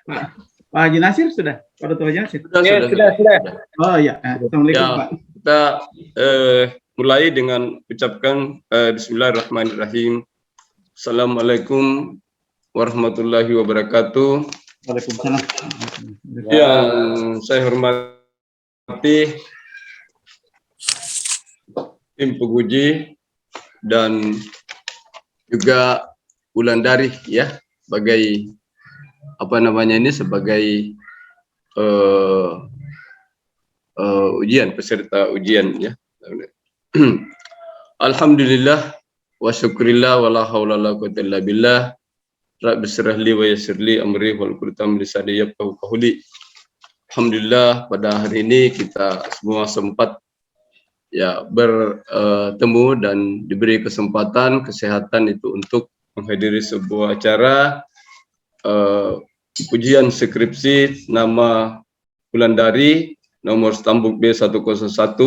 Pak, Pak Haji Nasir sudah? Pak Dr. Haji Nasir? Sudah. Oh ya, Assalamualaikum Ya, Pak. kita mulai dengan ucapkan Bismillahirrahmanirrahim. Assalamualaikum warahmatullahi wabarakatuh. Waalaikumsalam. Yang saya hormati tim penguji dan juga Wulandari ya, sebagai apa namanya ini, sebagai peserta ujian ya. Alhamdulillah wa syukurillah wa la haula la quwwata illa billah. Rabbi shrah li wa yassir li amri wal qurtam lisani yafqahu qawli. Alhamdulillah pada hari ini kita semua sempat ya bertemu dan diberi kesempatan kesehatan itu untuk menghadiri sebuah acara ujian skripsi nama Wulandari nomor stambuk B101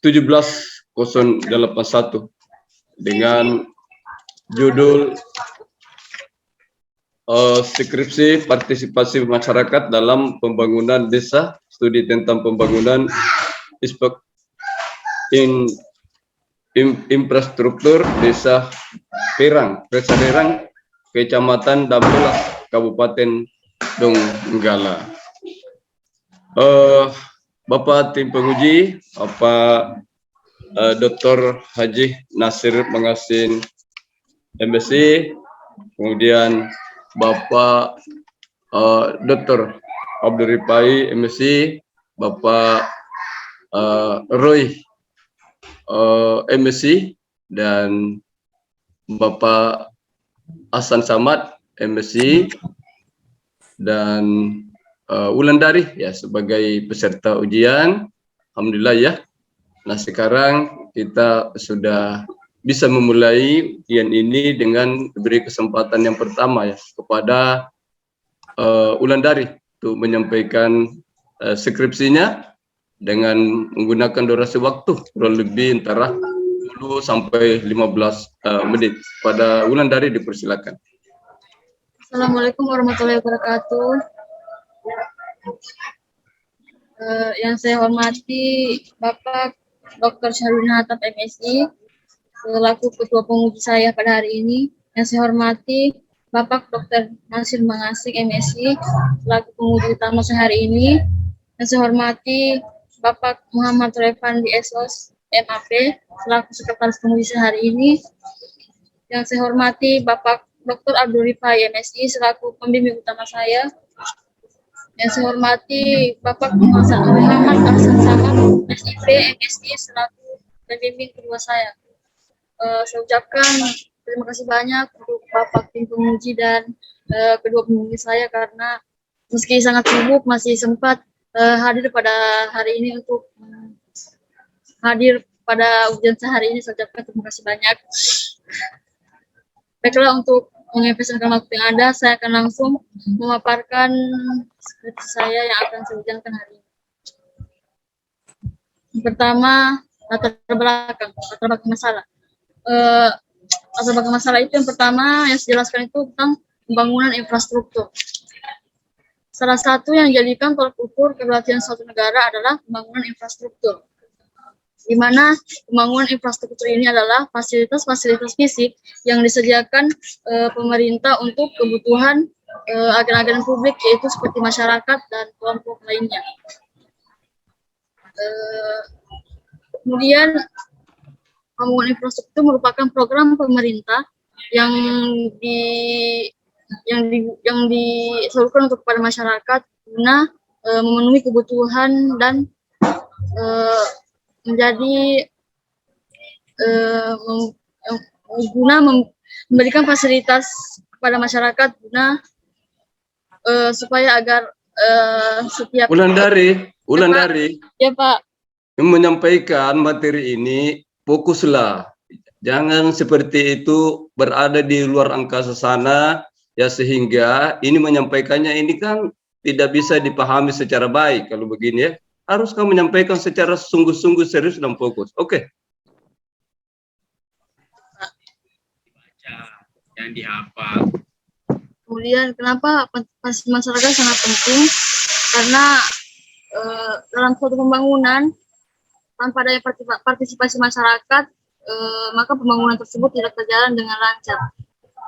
17081 dengan judul skripsi partisipasi masyarakat dalam pembangunan desa, studi tentang pembangunan infrastruktur desa Perang, Kecamatan Dambelas, Kabupaten Donggala. Bapak tim penguji, Bapak Dr. Haji Nasir Mengasin MSc, kemudian Bapak Dr. Abdul Ripai MSc, Bapak Roy MSc, dan Bapak Hasan Samad MSc, dan Wulandari ya sebagai peserta ujian. Alhamdulillah ya. Nah, sekarang kita sudah bisa memulai ujian ini dengan diberi kesempatan yang pertama ya kepada Wulandari untuk menyampaikan skripsinya dengan menggunakan durasi waktu kurang lebih antara 10 sampai 15 menit. Pada Wulandari dipersilakan. Assalamualaikum warahmatullahi wabarakatuh. Yang saya hormati Bapak Dr. Syarudin Hatab MSI selaku ketua penguji saya pada hari ini. Yang saya hormati Bapak Dr. Nasir Mengasih MSI selaku penguji utama saya hari ini. Yang saya hormati Bapak Muhammad Revandi SOS MAP selaku sekretaris penguji saya hari ini. Yang saya hormati Bapak Dr. Abdul Rifai MSI selaku pembimbing utama saya. Yang saya hormati Bapak Muhammad Hasan Samad SIP MSI selaku pembimbing kedua saya. Saya ucapkan terima kasih banyak untuk Bapak tim penguji dan kedua penguji saya karena meski sangat sibuk masih sempat hadir pada hari ini untuk hadir pada ujian sehari ini. Saya ucapkan terima kasih banyak. Baiklah, untuk mengefisienkan waktu yang ada, saya akan langsung memaparkan skripsi saya yang akan saya ujiankan hari ini. Yang pertama, latar belakang masalah. Latar belakang masalah itu yang pertama yang saya jelaskan itu tentang pembangunan infrastruktur. Salah satu yang dijadikan tolak ukur keberhasilan suatu negara adalah pembangunan infrastruktur, di mana pembangunan infrastruktur ini adalah fasilitas-fasilitas fisik yang disediakan pemerintah untuk kebutuhan agen-agen publik, yaitu seperti masyarakat dan kelompok lainnya. Kemudian pembangunan infrastruktur merupakan program pemerintah yang disalurkan untuk kepada masyarakat guna memenuhi kebutuhan dan menjadi guna memberikan fasilitas kepada masyarakat guna supaya agar setiap Wulandari ya Pak, menyampaikan materi ini fokuslah, jangan seperti itu berada di luar angkasa sana ya, sehingga ini menyampaikannya ini kan tidak bisa dipahami secara baik. Kalau begini ya, harus kamu menyampaikan secara sungguh-sungguh serius dan fokus. Oke. Dibaca, yang dihafal. Kemudian kenapa partisipasi masyarakat sangat penting? Karena dalam suatu pembangunan tanpa adanya partisipasi masyarakat, maka pembangunan tersebut tidak berjalan dengan lancar.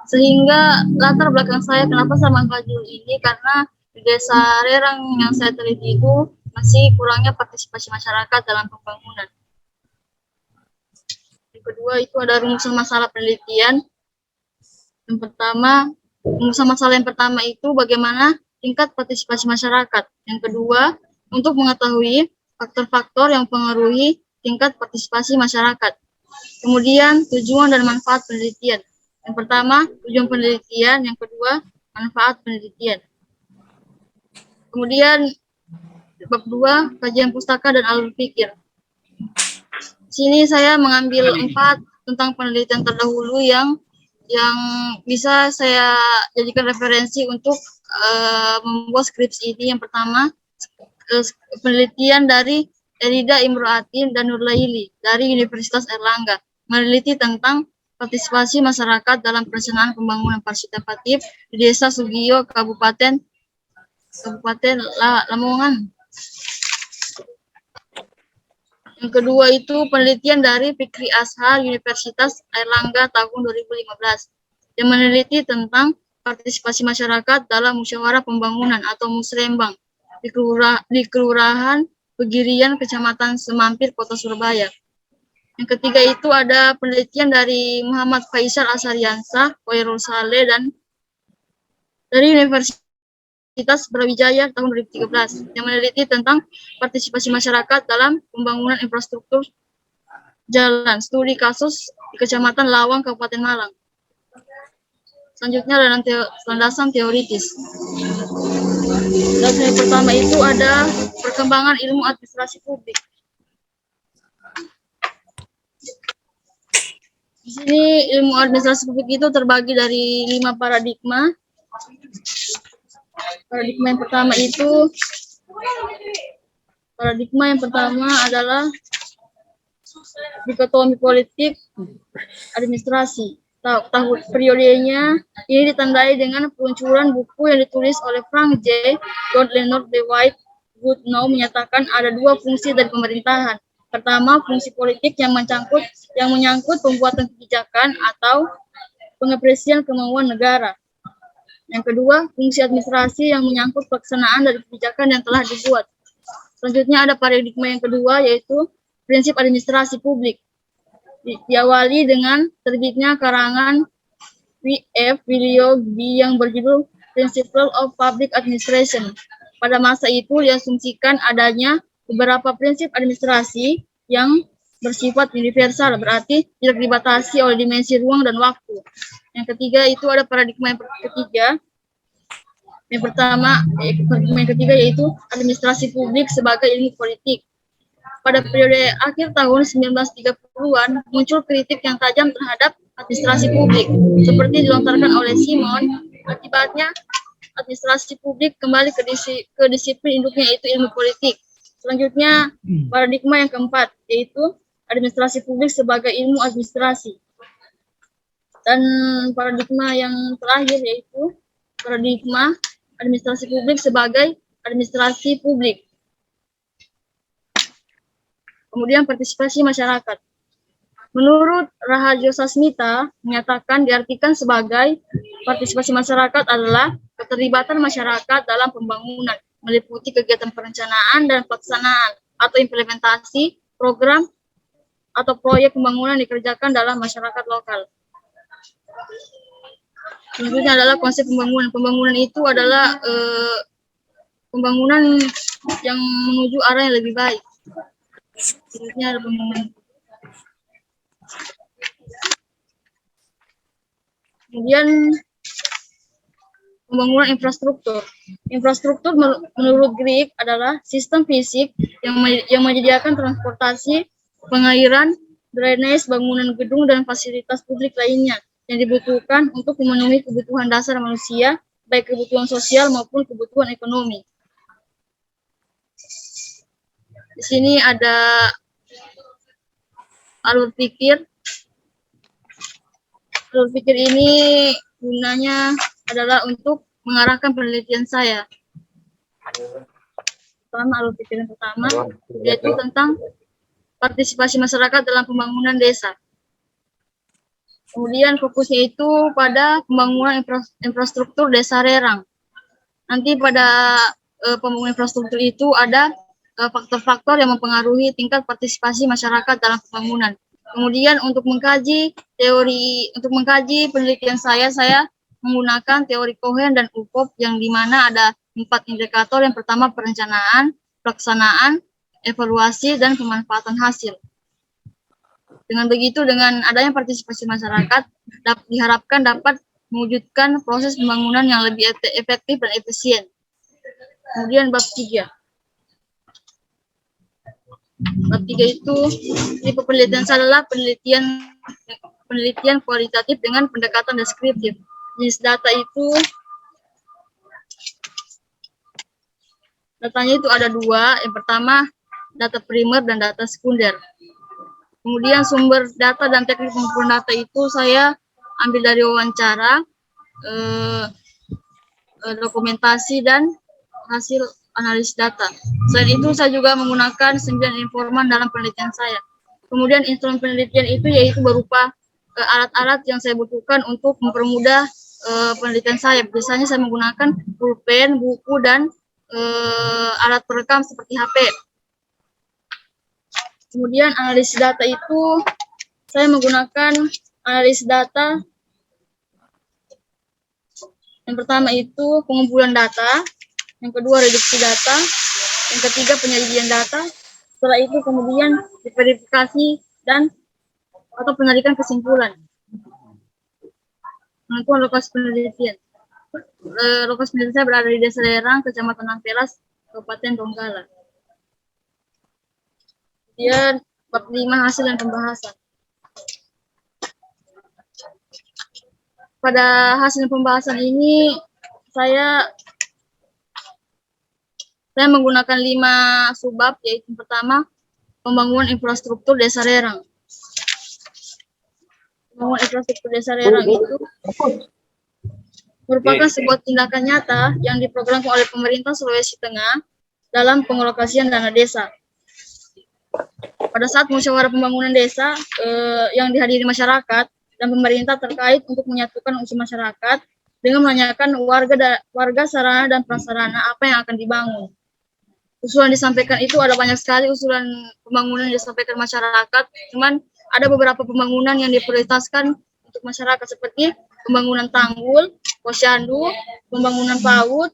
Sehingga latar belakang saya kenapa saya mengangkat judul ini, karena di desa Rerang yang saya teliti itu masih kurangnya partisipasi masyarakat dalam pembangunan. Yang kedua itu ada rumusan masalah penelitian. Yang pertama, rumusan masalah yang pertama itu bagaimana tingkat partisipasi masyarakat. Yang kedua, untuk mengetahui faktor-faktor yang mempengaruhi tingkat partisipasi masyarakat. Kemudian, tujuan dan manfaat penelitian. Yang pertama, tujuan penelitian. Yang kedua, manfaat penelitian. Kemudian, bab 2, kajian pustaka dan alur pikir. Sini saya mengambil 4 tentang penelitian terdahulu yang bisa saya jadikan referensi untuk membuat skripsi ini. Yang pertama, penelitian dari Erida Imroatin dan Nurlaili dari Universitas Erlangga, meneliti tentang partisipasi masyarakat dalam perencanaan pembangunan partisipatif di Desa Sugio, Kabupaten Lamongan. Yang kedua itu penelitian dari Fikri Ashar Universitas Airlangga tahun 2015 yang meneliti tentang partisipasi masyarakat dalam musyawarah pembangunan atau musrembang di Kelurahan Pegirian, Kecamatan Semampir, Kota Surabaya. Yang ketiga itu ada penelitian dari Muhammad Faisal Asariansah, Wairul Saleh dan dari Universitas Brawijaya tahun 2013 yang meneliti tentang partisipasi masyarakat dalam pembangunan infrastruktur jalan, studi kasus di Kecamatan Lawang, Kabupaten Malang. Selanjutnya landasan teoritis. Landasan yang pertama itu ada perkembangan ilmu administrasi publik. Di sini ilmu administrasi publik itu terbagi dari 5 paradigma. Paradigma yang pertama adalah dikotomi politik administrasi. Tahun periodenya ini ditandai dengan peluncuran buku yang ditulis oleh Frank J. God Leonard D. White Goodnow menyatakan ada 2 fungsi dari pemerintahan. Pertama, fungsi politik yang menyangkut pembuatan kebijakan atau pengepresian kemauan negara. Yang kedua, fungsi administrasi yang menyangkut pelaksanaan dari kebijakan yang telah dibuat. Selanjutnya ada paradigma yang kedua, yaitu prinsip administrasi publik. Diawali dengan terbitnya karangan P.F. Willoughby yang berjudul Principles of Public Administration. Pada masa itu diasumsikan adanya beberapa prinsip administrasi yang bersifat universal, berarti tidak dibatasi oleh dimensi ruang dan waktu. Yang ketiga itu ada paradigma yang ketiga. Paradigma yang ketiga yaitu administrasi publik sebagai ilmu politik. Pada periode akhir tahun 1930-an muncul kritik yang tajam terhadap administrasi publik, seperti dilontarkan oleh Simon. Akibatnya administrasi publik kembali ke disiplin induknya, yaitu ilmu politik. Selanjutnya paradigma yang keempat, yaitu administrasi publik sebagai ilmu administrasi. Dan paradigma yang terakhir yaitu paradigma administrasi publik sebagai administrasi publik. Kemudian partisipasi masyarakat. Menurut Raharjo Sasmita menyatakan diartikan sebagai partisipasi masyarakat adalah keterlibatan masyarakat dalam pembangunan, meliputi kegiatan perencanaan dan pelaksanaan atau implementasi program atau proyek pembangunan dikerjakan dalam masyarakat lokal. Selanjutnya adalah konsep pembangunan. Pembangunan itu adalah pembangunan yang menuju arah yang lebih baik. Selanjutnya ada pembangunan. Kemudian pembangunan infrastruktur. Infrastruktur menurut Grieg adalah sistem fisik yang menyediakan transportasi, pengairan, drainase, bangunan gedung, dan fasilitas publik lainnya yang dibutuhkan untuk memenuhi kebutuhan dasar manusia, baik kebutuhan sosial maupun kebutuhan ekonomi. Di sini ada alur pikir. Alur pikir ini gunanya adalah untuk mengarahkan penelitian saya. Alur pikir yang pertama yaitu tentang partisipasi masyarakat dalam pembangunan desa. Kemudian fokusnya itu pada pembangunan infrastruktur desa Rerang. Nanti pada pembangunan infrastruktur itu ada faktor-faktor yang mempengaruhi tingkat partisipasi masyarakat dalam pembangunan. Kemudian untuk mengkaji penelitian saya menggunakan teori Cohen dan UPOP yang dimana ada 4 indikator. Yang pertama perencanaan, pelaksanaan, evaluasi, dan pemanfaatan hasil. Dengan begitu, dengan adanya partisipasi masyarakat, diharapkan dapat mewujudkan proses pembangunan yang lebih efektif dan efisien. Kemudian bab 3. Bab 3 itu, tipe penelitian saya adalah penelitian kualitatif dengan pendekatan deskriptif. Jenis data itu, datanya itu ada 2. Yang pertama, data primer dan data sekunder. Kemudian sumber data dan teknik pengumpulan data itu saya ambil dari wawancara, dokumentasi, dan hasil analisis data. Selain itu, saya juga menggunakan 9 informan dalam penelitian saya. Kemudian instrumen penelitian itu yaitu berupa alat-alat yang saya butuhkan untuk mempermudah penelitian saya. Biasanya saya menggunakan pulpen, buku, dan alat perekam seperti HP. Kemudian analisis data itu saya menggunakan analisis data. Yang pertama itu pengumpulan data, yang kedua reduksi data, yang ketiga penyajian data. Setelah itu kemudian diverifikasi atau penarikan kesimpulan. Penentuan lokasi penelitian. Lokasi penelitian saya berada di Desa Rerang, Kecamatan Ampelas, Kabupaten Donggala. Kemudian bab 5 hasil dan pembahasan. Pada hasil pembahasan ini saya menggunakan 5 subbab, yaitu pertama pembangunan infrastruktur Desa Rerang. Pembangunan infrastruktur Desa Rerang itu merupakan sebuah tindakan nyata yang diprogramkan oleh pemerintah Sulawesi Tengah dalam pengalokasian dana desa. Pada saat musyawarah pembangunan desa yang dihadiri masyarakat dan pemerintah terkait untuk menyatukan unsur masyarakat dengan menanyakan warga sarana dan prasarana apa yang akan dibangun. Usulan disampaikan itu ada banyak sekali usulan pembangunan yang disampaikan masyarakat, cuman ada beberapa pembangunan yang diprioritaskan untuk masyarakat seperti pembangunan tanggul, posyandu, pembangunan PAUD,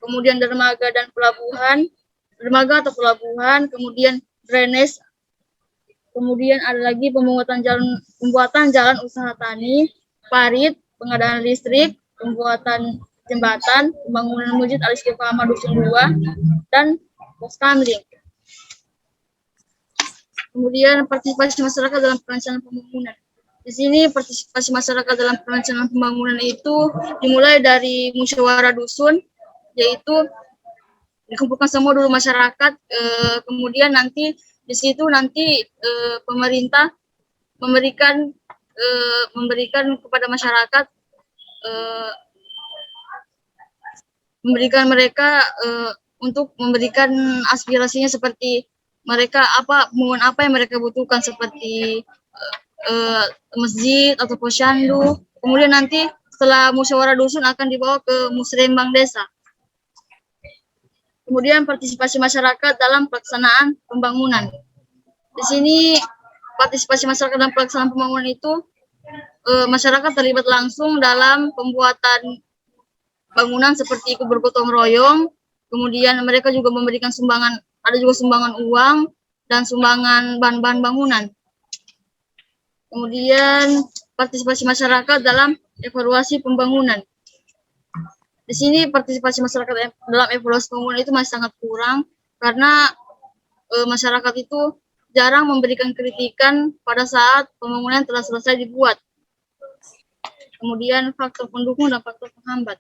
kemudian dermaga atau pelabuhan, kemudian drainase, kemudian ada lagi pembuatan jalan usaha tani, parit, pengadaan listrik, pembuatan jembatan, pembangunan masjid Al-Istiqamah Dusun 2, dan pos kamling. Kemudian partisipasi masyarakat dalam perencanaan pembangunan. Di sini partisipasi masyarakat dalam perencanaan pembangunan itu dimulai dari musyawarah dusun, yaitu dikumpulkan semua dulu masyarakat, kemudian nanti di situ pemerintah memberikan kepada masyarakat, memberikan mereka untuk memberikan aspirasinya seperti mereka pembangunan apa yang mereka butuhkan seperti masjid atau posyandu. Kemudian nanti setelah musyawarah dusun akan dibawa ke musrembang desa. Kemudian partisipasi masyarakat dalam pelaksanaan pembangunan. Di sini partisipasi masyarakat dalam pelaksanaan pembangunan itu masyarakat terlibat langsung dalam pembuatan bangunan seperti ikut bergotong royong. Kemudian mereka juga memberikan sumbangan, ada juga sumbangan uang dan sumbangan bahan-bahan bangunan. Kemudian partisipasi masyarakat dalam evaluasi pembangunan. Di sini partisipasi masyarakat dalam evaluasi pembangunan itu masih sangat kurang karena masyarakat itu jarang memberikan kritikan pada saat pembangunan telah selesai dibuat. Kemudian faktor pendukung dan faktor penghambat.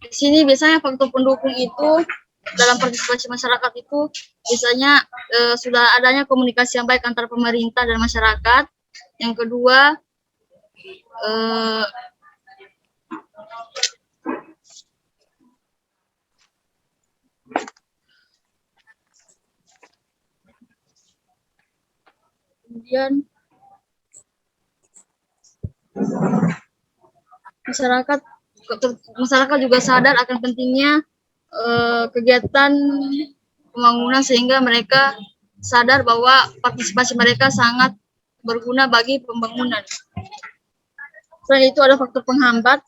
Di sini biasanya faktor pendukung itu dalam partisipasi masyarakat itu biasanya sudah adanya komunikasi yang baik antara pemerintah dan masyarakat. Yang kedua, Eh, Kemudian masyarakat juga sadar akan pentingnya kegiatan pembangunan, sehingga mereka sadar bahwa partisipasi mereka sangat berguna bagi pembangunan. Selain itu ada faktor penghambat.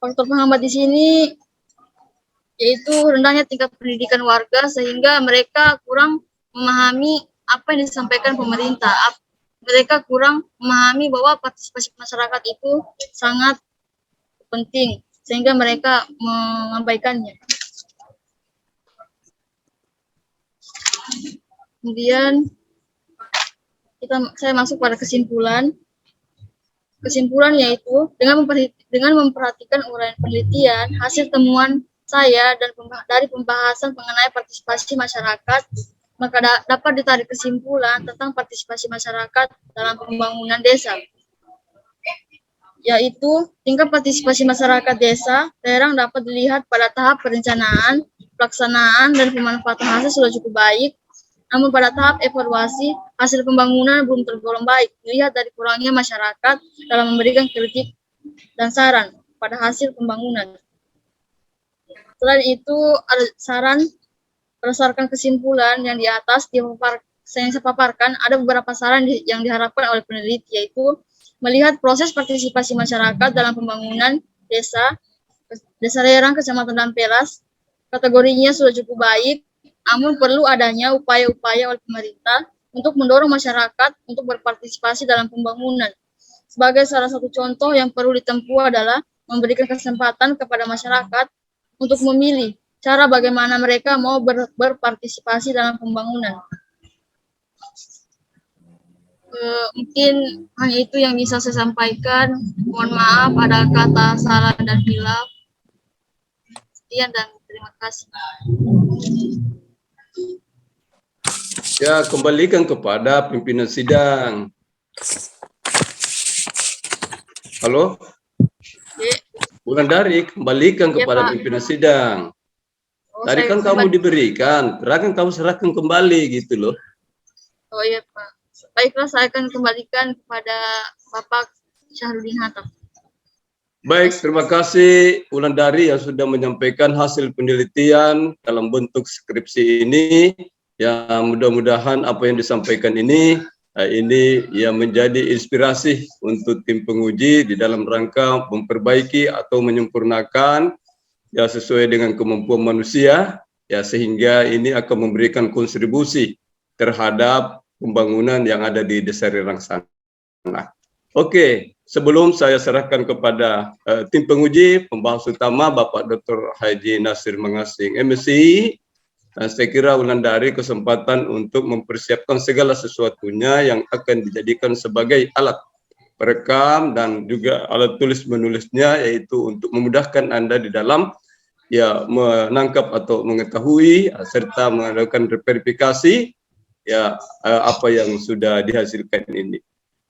Faktor penghambat di sini yaitu rendahnya tingkat pendidikan warga, sehingga mereka kurang memahami apa yang disampaikan pemerintah. Mereka kurang memahami bahwa partisipasi masyarakat itu sangat penting, sehingga mereka mengabaikannya. Kemudian saya masuk pada kesimpulan. Kesimpulan yaitu dengan memperhatikan uraian penelitian, hasil temuan saya dan dari pembahasan mengenai partisipasi masyarakat, maka dapat ditarik kesimpulan tentang partisipasi masyarakat dalam pembangunan desa. Yaitu tingkat partisipasi masyarakat desa terang dapat dilihat pada tahap perencanaan, pelaksanaan, dan pemanfaatan hasil sudah cukup baik. Namun pada tahap evaluasi, hasil pembangunan belum tergolong baik, dilihat dari kurangnya masyarakat dalam memberikan kritik dan saran pada hasil pembangunan. Selain itu, ada saran berdasarkan kesimpulan yang di atas yang saya paparkan, ada beberapa saran yang diharapkan oleh peneliti, yaitu melihat proses partisipasi masyarakat dalam pembangunan desa Lerang, Kecamatan Dampelas, kategorinya sudah cukup baik, namun perlu adanya upaya-upaya oleh pemerintah untuk mendorong masyarakat untuk berpartisipasi dalam pembangunan. Sebagai salah satu contoh yang perlu ditempuh adalah memberikan kesempatan kepada masyarakat untuk memilih cara bagaimana mereka mau berpartisipasi dalam pembangunan. Mungkin hanya itu yang bisa saya sampaikan. Mohon maaf ada kata salah dan hilaf. Sekian dan terima kasih. Ya, kembalikan kepada pimpinan sidang. Halo? Wulandari, kembalikan kepada pimpinan sidang. Tadi kan kamu diberikan, sekarang kamu serahkan kembali gitu loh. Oh iya Pak. Baiklah, saya akan kembalikan kepada Bapak Syahrudin Hatam. Baik, terima kasih Wulandari yang sudah menyampaikan hasil penelitian dalam bentuk skripsi ini. Ya, mudah-mudahan apa yang disampaikan ini yang menjadi inspirasi untuk tim penguji di dalam rangka memperbaiki atau menyempurnakan ya sesuai dengan kemampuan manusia ya, sehingga ini akan memberikan kontribusi terhadap pembangunan yang ada di Desa Lerang sana. Oke, sebelum saya serahkan kepada tim penguji, pembahas utama Bapak Dr. Haji Nasir Mengasing, MSI, saya kira Wulandari kesempatan untuk mempersiapkan segala sesuatunya yang akan dijadikan sebagai alat perekam dan juga alat tulis menulisnya, yaitu untuk memudahkan Anda di dalam ya menangkap atau mengetahui serta melakukan verifikasi ya apa yang sudah dihasilkan ini.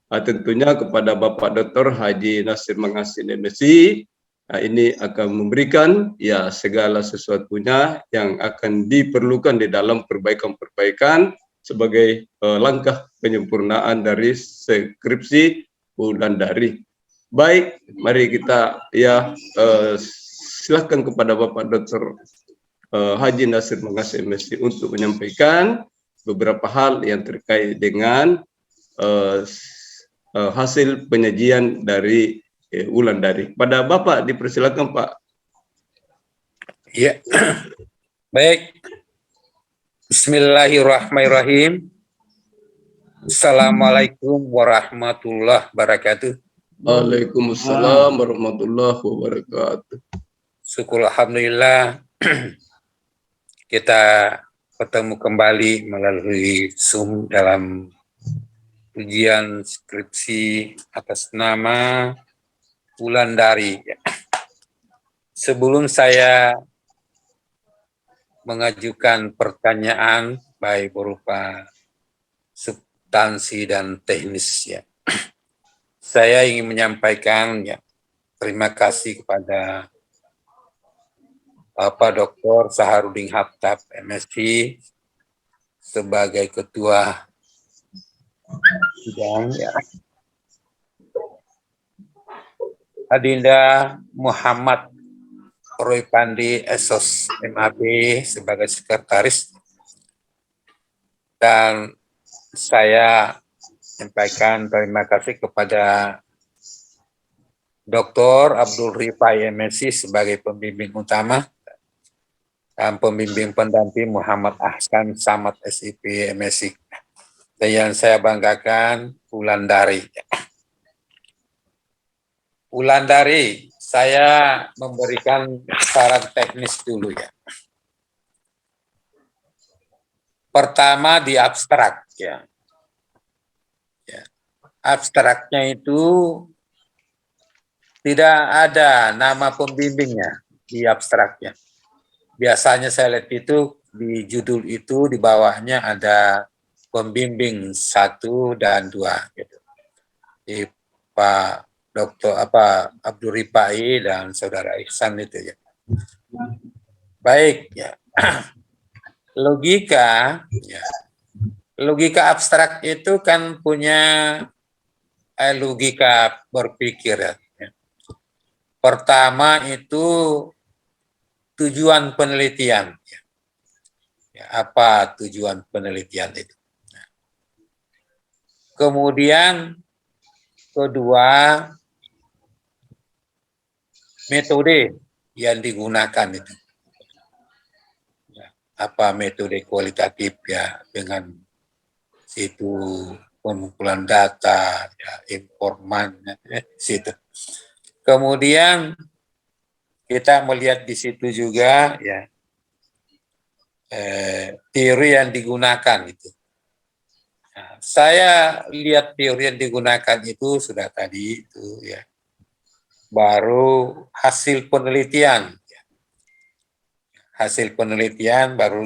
Tentunya kepada Bapak Dr. Haji Nasir Mengasing, MSI, ini akan memberikan ya segala sesuatunya yang akan diperlukan di dalam perbaikan-perbaikan sebagai langkah penyempurnaan dari skripsi Wulandari. Baik, mari kita ya silakan kepada Bapak Dr. Haji Nasir Mengasing, MSI, untuk menyampaikan beberapa hal yang terkait dengan hasil penyajian dari Wulandari. Pada Bapak dipersilakan Pak. Ya, baik. Bismillahirrahmanirrahim. Assalamualaikum warahmatullahi wabarakatuh. Waalaikumsalam warahmatullahi wabarakatuh. Syukur alhamdulillah kita ketemu kembali melalui Zoom dalam ujian skripsi atas nama Wulandari. Sebelum saya mengajukan pertanyaan baik berupa substansi dan teknis ya, saya ingin menyampaikan ya, terima kasih kepada Bapak Dr. Saharudin Hattab, MSc, sebagai Ketua Bidang ya. Adinda Muhammad Roy Pandi, Esos MAB, sebagai Sekretaris. Dan saya sampaikan terima kasih kepada Dr. Abdul Rifai, MSc, sebagai pembimbing utama, dan pembimbing pendamping Muhammad Ahsan Samad, SIP, MSc. Dan yang saya banggakan, Wulandari. Wulandari, saya memberikan saran teknis dulu ya. Pertama di abstrak ya. Abstraknya itu tidak ada nama pembimbingnya di abstraknya. Biasanya saya lihat itu di judul itu di bawahnya ada pembimbing 1 dan 2 gitu. Di Pak Dr. Abdul Rifai dan Saudara Ihsan itu ya. Baik ya. Logika ya. Logika abstrak itu kan punya logika berpikir ya. Pertama itu tujuan penelitian. Ya, apa tujuan penelitian itu? Nah. Kemudian kedua, metode yang digunakan itu. Ya, apa metode kualitatif ya, dengan situ pengumpulan data, ya, informan, ya, situ. Kemudian kita melihat di situ juga ya teori yang digunakan itu. Nah, saya lihat teori yang digunakan itu sudah tadi itu ya. Baru hasil penelitian. Ya. Hasil penelitian baru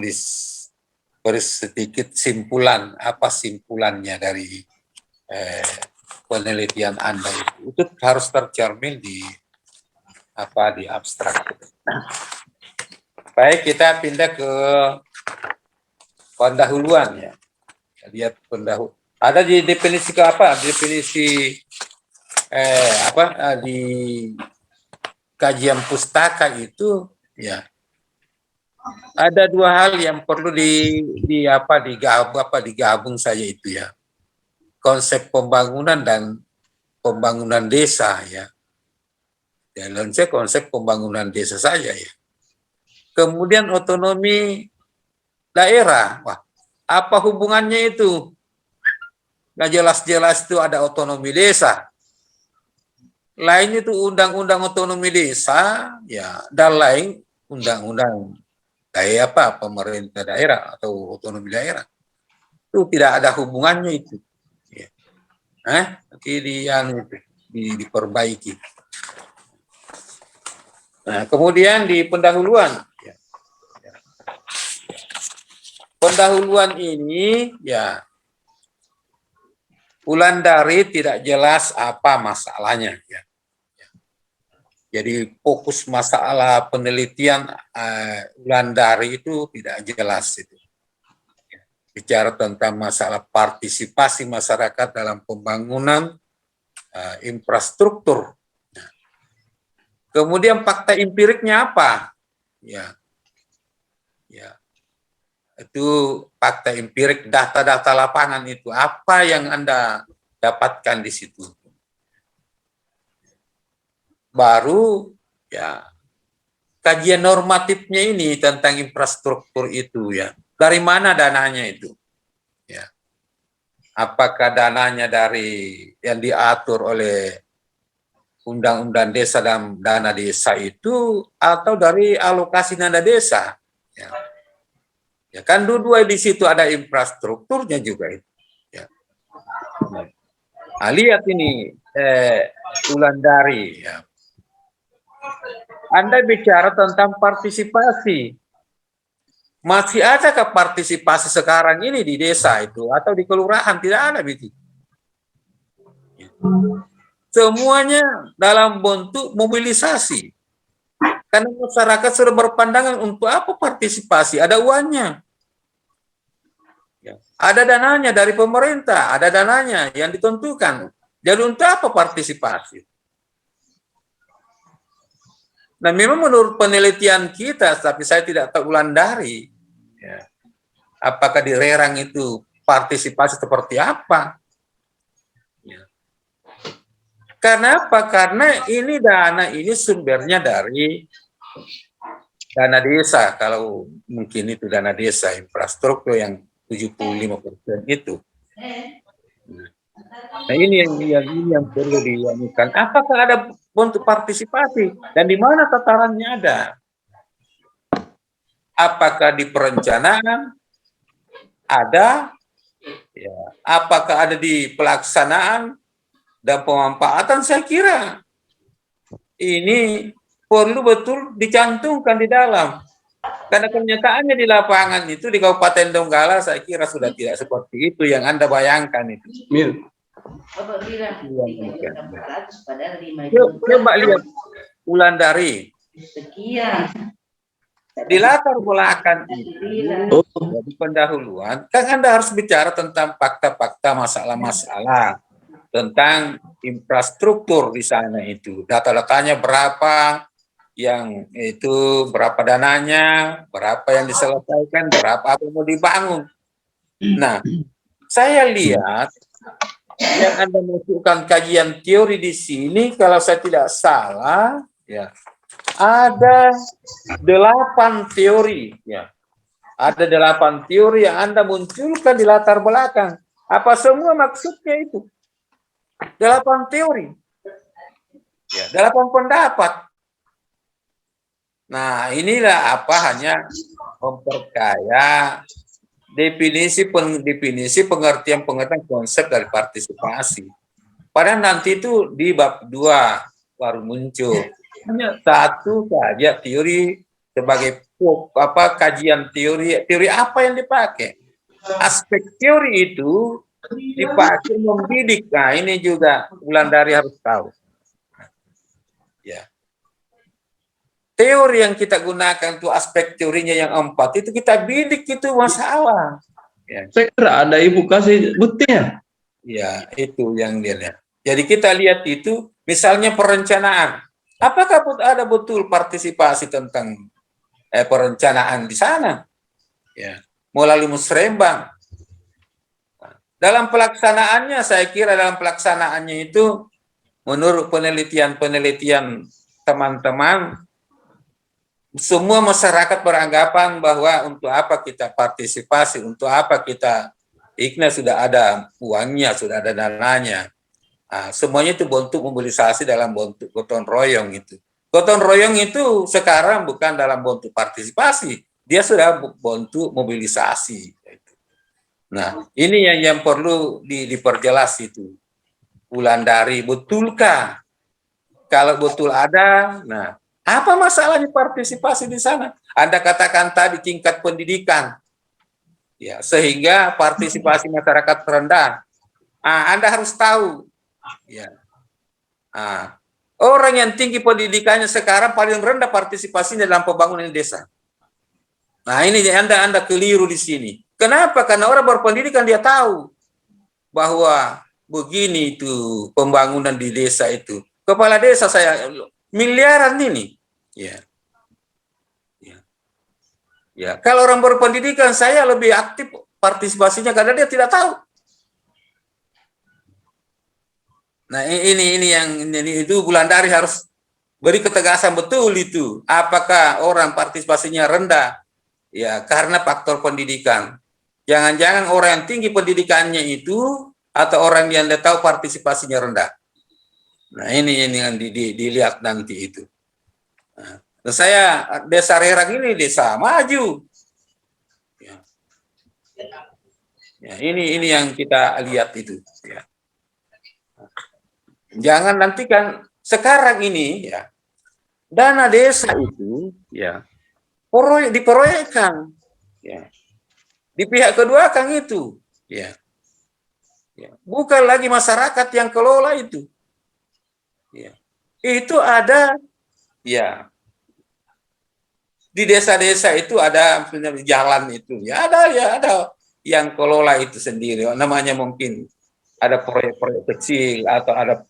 beri sedikit simpulan, apa simpulannya dari penelitian Anda itu harus tercermin di abstrak. Baik, kita pindah ke pendahuluan ya. Lihat ada di definisi ke apa? Definisi di kajian pustaka itu ya. Ada dua hal yang perlu digabung saja itu ya. Konsep pembangunan dan pembangunan desa ya. Dan saya konsep pembangunan desa saja ya. Kemudian otonomi daerah. Wah, apa hubungannya itu? Nggak jelas-jelas itu ada otonomi desa. Lain itu undang-undang otonomi desa ya, dan lain undang-undang pemerintah daerah atau otonomi daerah. Itu tidak ada hubungannya itu. Ya. Nanti diperbaiki. Nah, kemudian di pendahuluan. Ya. Pendahuluan ini, ya, Wulandari tidak jelas apa masalahnya. Ya. Jadi fokus masalah penelitian Wulandari itu tidak jelas itu. Bicara tentang masalah partisipasi masyarakat dalam pembangunan infrastruktur. Kemudian fakta empiriknya apa? Ya, itu fakta empirik, data-data lapangan itu apa yang Anda dapatkan di situ? Baru ya kajian normatifnya ini tentang infrastruktur itu ya. Dari mana dananya itu? Ya. Apakah dananya dari yang diatur oleh Undang-Undang Desa dan Dana Desa itu atau dari alokasi dana desa? Ya, ya kan dua-dua di situ ada infrastrukturnya juga itu. Ya. Nah, lihat ini Wulandari. Ya. Anda bicara tentang partisipasi. Masih adakah partisipasi sekarang ini di desa itu atau di kelurahan? Tidak ada begitu. semuanya dalam bentuk mobilisasi. Karena masyarakat sudah berpandangan untuk apa partisipasi, ada uangnya. Ya. Ada dananya dari pemerintah, ada dananya yang ditentukan. Jadi untuk apa partisipasi? Nah, memang menurut penelitian kita, tapi saya tidak tahu Wulandari, ya, apakah di Rerang itu partisipasi seperti apa? Ya. Karena apa? Karena ini dana ini sumbernya dari dana desa, kalau mungkin itu dana desa infrastruktur yang 75% itu. Nah, ini yang perlu dilakukan. Apakah ada bentuk partisipasi dan di mana tatarannya ada? Apakah di perencanaan ada? Ya. Apakah ada di pelaksanaan dan pemanfaatan? Saya kira ini perlu betul dicantumkan di dalam. Karena kenyataannya di lapangan itu di Kabupaten Donggala saya kira sudah tidak seperti itu yang Anda bayangkan itu. Coba lihat Wulandari. Di latar belakang itu, di pendahuluan, kan Anda harus bicara tentang fakta-fakta masalah-masalah tentang infrastruktur di sana itu. Data-datanya berapa, yang itu berapa dananya, berapa yang diselesaikan, berapa apa yang mau dibangun. Nah, saya lihat yang Anda masukkan kajian teori di sini, kalau saya tidak salah, ya ada 8 teori, ya. Ada 8 teori yang Anda munculkan di latar belakang. Apa semua maksudnya itu? 8 teori, ya, 8 pendapat. Nah, inilah apa hanya memperkaya definisi pengertian konsep dari partisipasi. Padahal nanti itu di bab 2 baru muncul. Hanya satu saja teori sebagai kajian teori apa yang dipakai. Aspek teori itu dipakai mendidik. Nah, ini juga Wulandari harus tahu. Ya. Teori yang kita gunakan itu aspek teorinya yang 4 itu kita bidik itu masalah. Ya. Saya kira ada ibu kasih buktinya. Ya, itu yang dia lihat. Jadi kita lihat itu misalnya perencanaan. Apakah ada betul partisipasi tentang perencanaan di sana? Ya, melalui musrembang. Dalam pelaksanaannya, saya kira dalam pelaksanaannya itu menurut penelitian teman-teman, semua masyarakat beranggapan bahwa untuk apa kita partisipasi, untuk apa kita IKNA sudah ada uangnya, sudah ada dananya. Nah, semuanya itu bentuk mobilisasi dalam bentuk gotong royong itu. Gotong royong itu sekarang bukan dalam bentuk partisipasi, dia sudah bentuk mobilisasi. Nah, ini yang perlu diperjelas itu. Wulandari, betulkah? Kalau betul ada, nah, apa masalahnya partisipasi di sana? Anda katakan tadi tingkat pendidikan, ya, sehingga partisipasi masyarakat rendah. Anda harus tahu, ya, orang yang tinggi pendidikannya sekarang paling rendah partisipasinya dalam pembangunan desa. Nah, ini Anda keliru di sini. Kenapa? Karena orang berpendidikan dia tahu bahwa begini itu pembangunan di desa itu. Kepala desa saya miliaran ini. Ya. Ya. Ya, kalau orang berpendidikan saya lebih aktif partisipasinya karena dia tidak tahu. Nah, ini itu Wulandari harus beri ketegasan betul itu. Apakah orang partisipasinya rendah? Ya, karena faktor pendidikan. Jangan-jangan orang yang tinggi pendidikannya itu atau orang yang tidak tahu partisipasinya rendah. Nah, ini yang dilihat nanti itu. Nah, saya desa Rerang ini desa maju. Ya. Ya, ini yang kita lihat itu. Ya. Jangan nantikan sekarang ini ya dana desa itu ya diproyekkan ya di pihak kedua kan itu ya bukan lagi masyarakat yang kelola itu Ya. Itu ada, ya, di desa-desa itu ada jalan itu, ya ada yang kelola itu sendiri. Namanya mungkin ada proyek-proyek kecil atau ada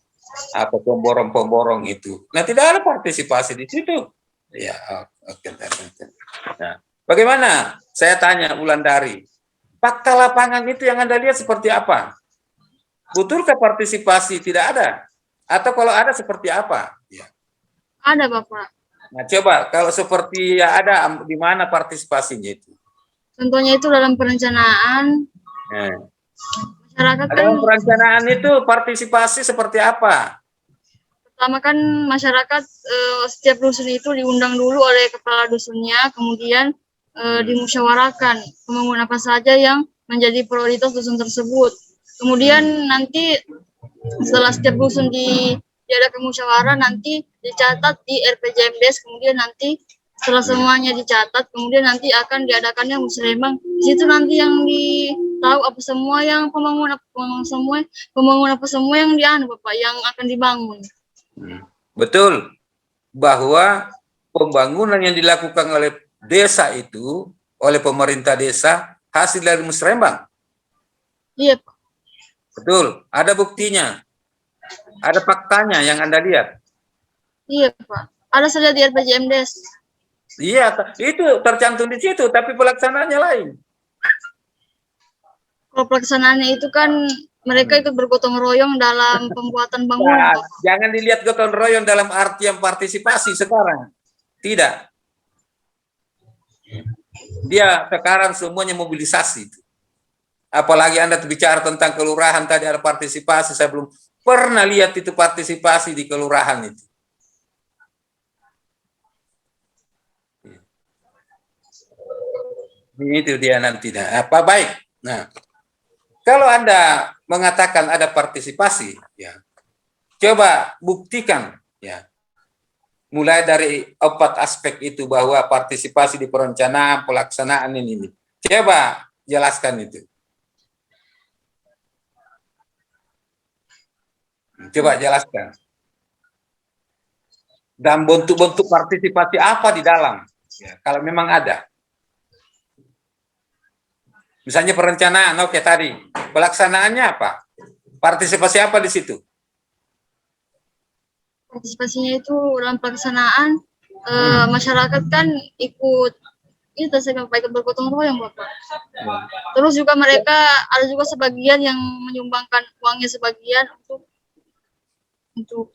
apa pemborong-pemborong itu. Nah, tidak ada partisipasi di situ. Ya, oke. Nah, bagaimana? Saya tanya Wulandari, fakta lapangan itu yang Anda lihat seperti apa? Betulkah partisipasi tidak ada? Atau kalau ada seperti apa? Ya. Ada Bapak. Nah, coba kalau seperti ya ada di mana partisipasinya itu? Contohnya itu dalam perencanaan Nah, masyarakat kan dalam perencanaan itu partisipasi seperti apa? pertama kan masyarakat setiap dusun itu diundang dulu oleh kepala dusunnya, kemudian dimusyawarahkan pembangunan apa saja yang menjadi prioritas dusun tersebut. Kemudian nanti setelah setiap dusun diadakan musyawarah, nanti dicatat di RPJMDes, kemudian nanti setelah semuanya dicatat, kemudian nanti akan diadakannya musrembang. Di situ nanti yang tahu apa semua yang pembangunan apa semua yang Bapak yang akan dibangun. Betul bahwa pembangunan yang dilakukan oleh desa itu oleh pemerintah desa hasil dari musrembang. Iya Pak. Betul, ada buktinya, ada faktanya yang Anda lihat. Iya Pak, ada saja di RPJMDes. Iya, itu tercantum di situ, tapi pelaksanaannya lain. Kalau pelaksanaannya itu kan mereka ikut bergotong royong dalam pembuatan bangunan. Nah, jangan dilihat gotong royong dalam artian partisipasi sekarang. Tidak. Dia sekarang semuanya mobilisasi. Apalagi Anda bicara tentang kelurahan tadi ada partisipasi, saya belum pernah lihat itu partisipasi di kelurahan itu. Itu dia nanti. Apa baik. Nah, kalau Anda mengatakan ada partisipasi, ya, coba buktikan, ya, mulai dari 4 aspek itu bahwa partisipasi di perencanaan, pelaksanaan ini. Coba jelaskan itu. Coba jelaskan. Dan bentuk-bentuk partisipasi apa di dalam? Ya, kalau memang ada. Misalnya perencanaan, oke tadi. Pelaksanaannya apa? Partisipasi apa di situ? Partisipasinya itu dalam pelaksanaan masyarakat kan ikut itu saya ikut bergotong royong Bapak. Terus juga mereka ada juga sebagian yang menyumbangkan uangnya sebagian untuk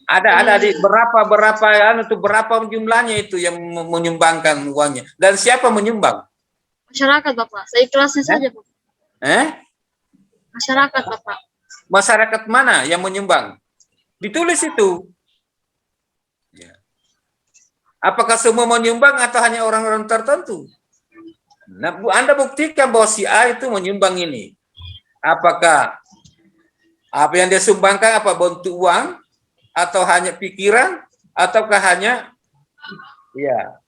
ada di berapa jumlahnya itu yang menyumbangkan uangnya dan siapa menyumbang? Masyarakat Bapak, seikhlasnya saja Bapak. Masyarakat Bapak. Masyarakat mana yang menyumbang? Ditulis itu. Ya. Apakah semua menyumbang atau hanya orang-orang tertentu? Nah, Anda buktikan bahwa si A itu menyumbang ini. Apakah apa yang dia sumbangkan apa bentuk uang atau hanya pikiran ataukah hanya ya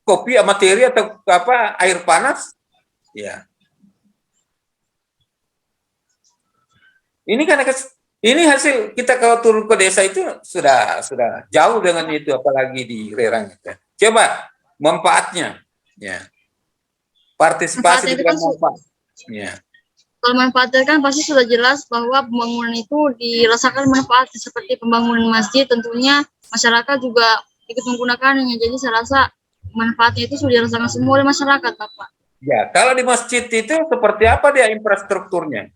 kopi materi atau apa air panas? Ya. Ini kan ini hasil kita kalau turun ke desa itu sudah jauh dengan itu apalagi di Rerang. Coba manfaatnya. Ya. Partisipasi dengan manfaat. Ya. Kalau manfaatnya kan pasti sudah jelas bahwa pembangunan itu dirasakan manfaat seperti pembangunan masjid, tentunya masyarakat juga ikut menggunakannya. Jadi saya rasa manfaatnya itu sudah dirasakan semua oleh masyarakat, Bapak. Ya, kalau di masjid itu seperti apa dia infrastrukturnya?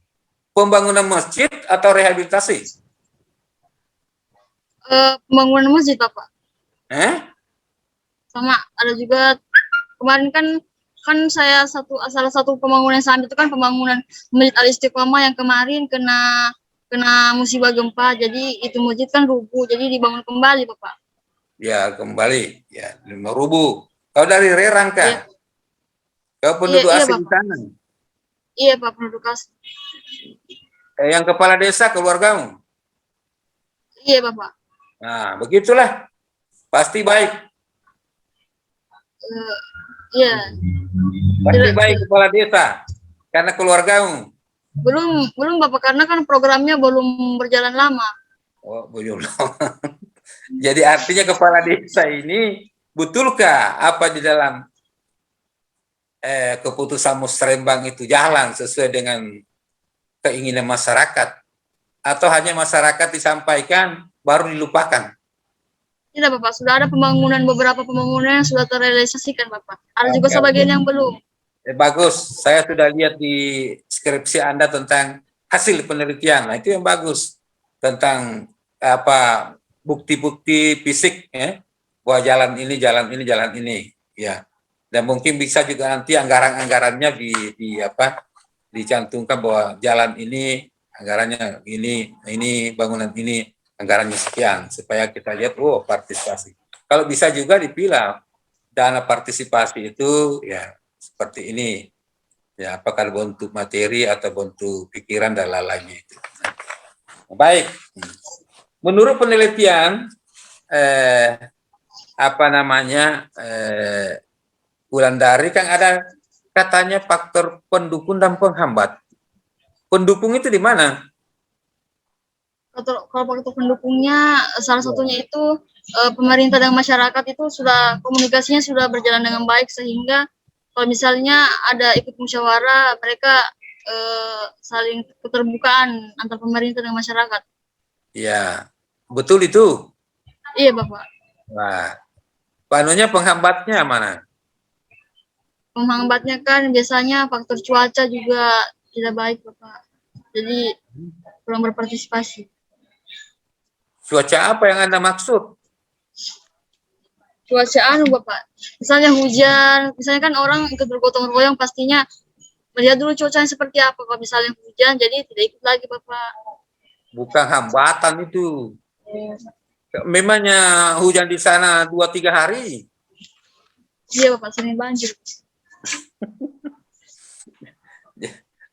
Pembangunan masjid atau rehabilitasi? Pembangunan masjid, Bapak. Sama ada juga kemarin kan saya salah satu pembangunan yang itu kan pembangunan Masjid Al Istiqomah yang kemarin kena musibah gempa, jadi itu masjid kan rubuh, jadi dibangun kembali Bapak. Ya kembali, ya rubuh. Kau dari Rerang kan? Ya. Kau penduduk asli di sana? Iya Pak, penduduk asli. Yang kepala desa keluargamu? Iya Bapak. Nah begitulah, pasti baik. Iya. Pasti baik kepala desa karena keluargamu. Belum Bapak, karena kan programnya belum berjalan lama. Oh, belum. Jadi artinya kepala desa ini betulkah apa di dalam keputusan musrembang itu jalan sesuai dengan keinginan masyarakat, atau hanya masyarakat disampaikan baru dilupakan? Tidak Bapak, sudah ada beberapa pembangunan yang sudah terrealisasikan Bapak. Ada juga sebagian yang belum. Bagus, saya sudah lihat di skripsi Anda tentang hasil penelitian. Nah, itu yang bagus tentang apa bukti-bukti fisik ya, bahwa jalan ini ya. Dan mungkin bisa juga nanti anggaran-anggarannya dicantumkan bahwa jalan ini anggarannya ini bangunan ini anggarannya sekian, supaya kita lihat partisipasi. Kalau bisa juga dipilah dana partisipasi itu ya seperti ini, ya apakah bentuk materi atau bentuk pikiran dan lain-lainnya itu. Baik, menurut penelitian Wulandari kan ada katanya faktor pendukung dan penghambat. Pendukung itu di mana? Kalau faktor pendukungnya, salah satunya itu pemerintah dan masyarakat itu sudah komunikasinya sudah berjalan dengan baik, sehingga kalau misalnya ada ikut musyawarah, mereka saling keterbukaan antar pemerintah dan masyarakat. Iya, betul itu. Iya Bapak. Wah, panunya penghambatnya mana? Penghambatnya kan biasanya faktor cuaca juga tidak baik Bapak. Jadi kurang berpartisipasi. Cuaca apa yang Anda maksud? Cuaca Bapak. Misalnya hujan, misalnya kan orang ikut bergotong royong pastinya melihat dulu cuacanya seperti apa. Kalau misalnya hujan, jadi tidak ikut lagi Bapak. Bukan hambatan itu. Memangnya hujan di sana 2-3 hari? Iya Bapak, sering banjir.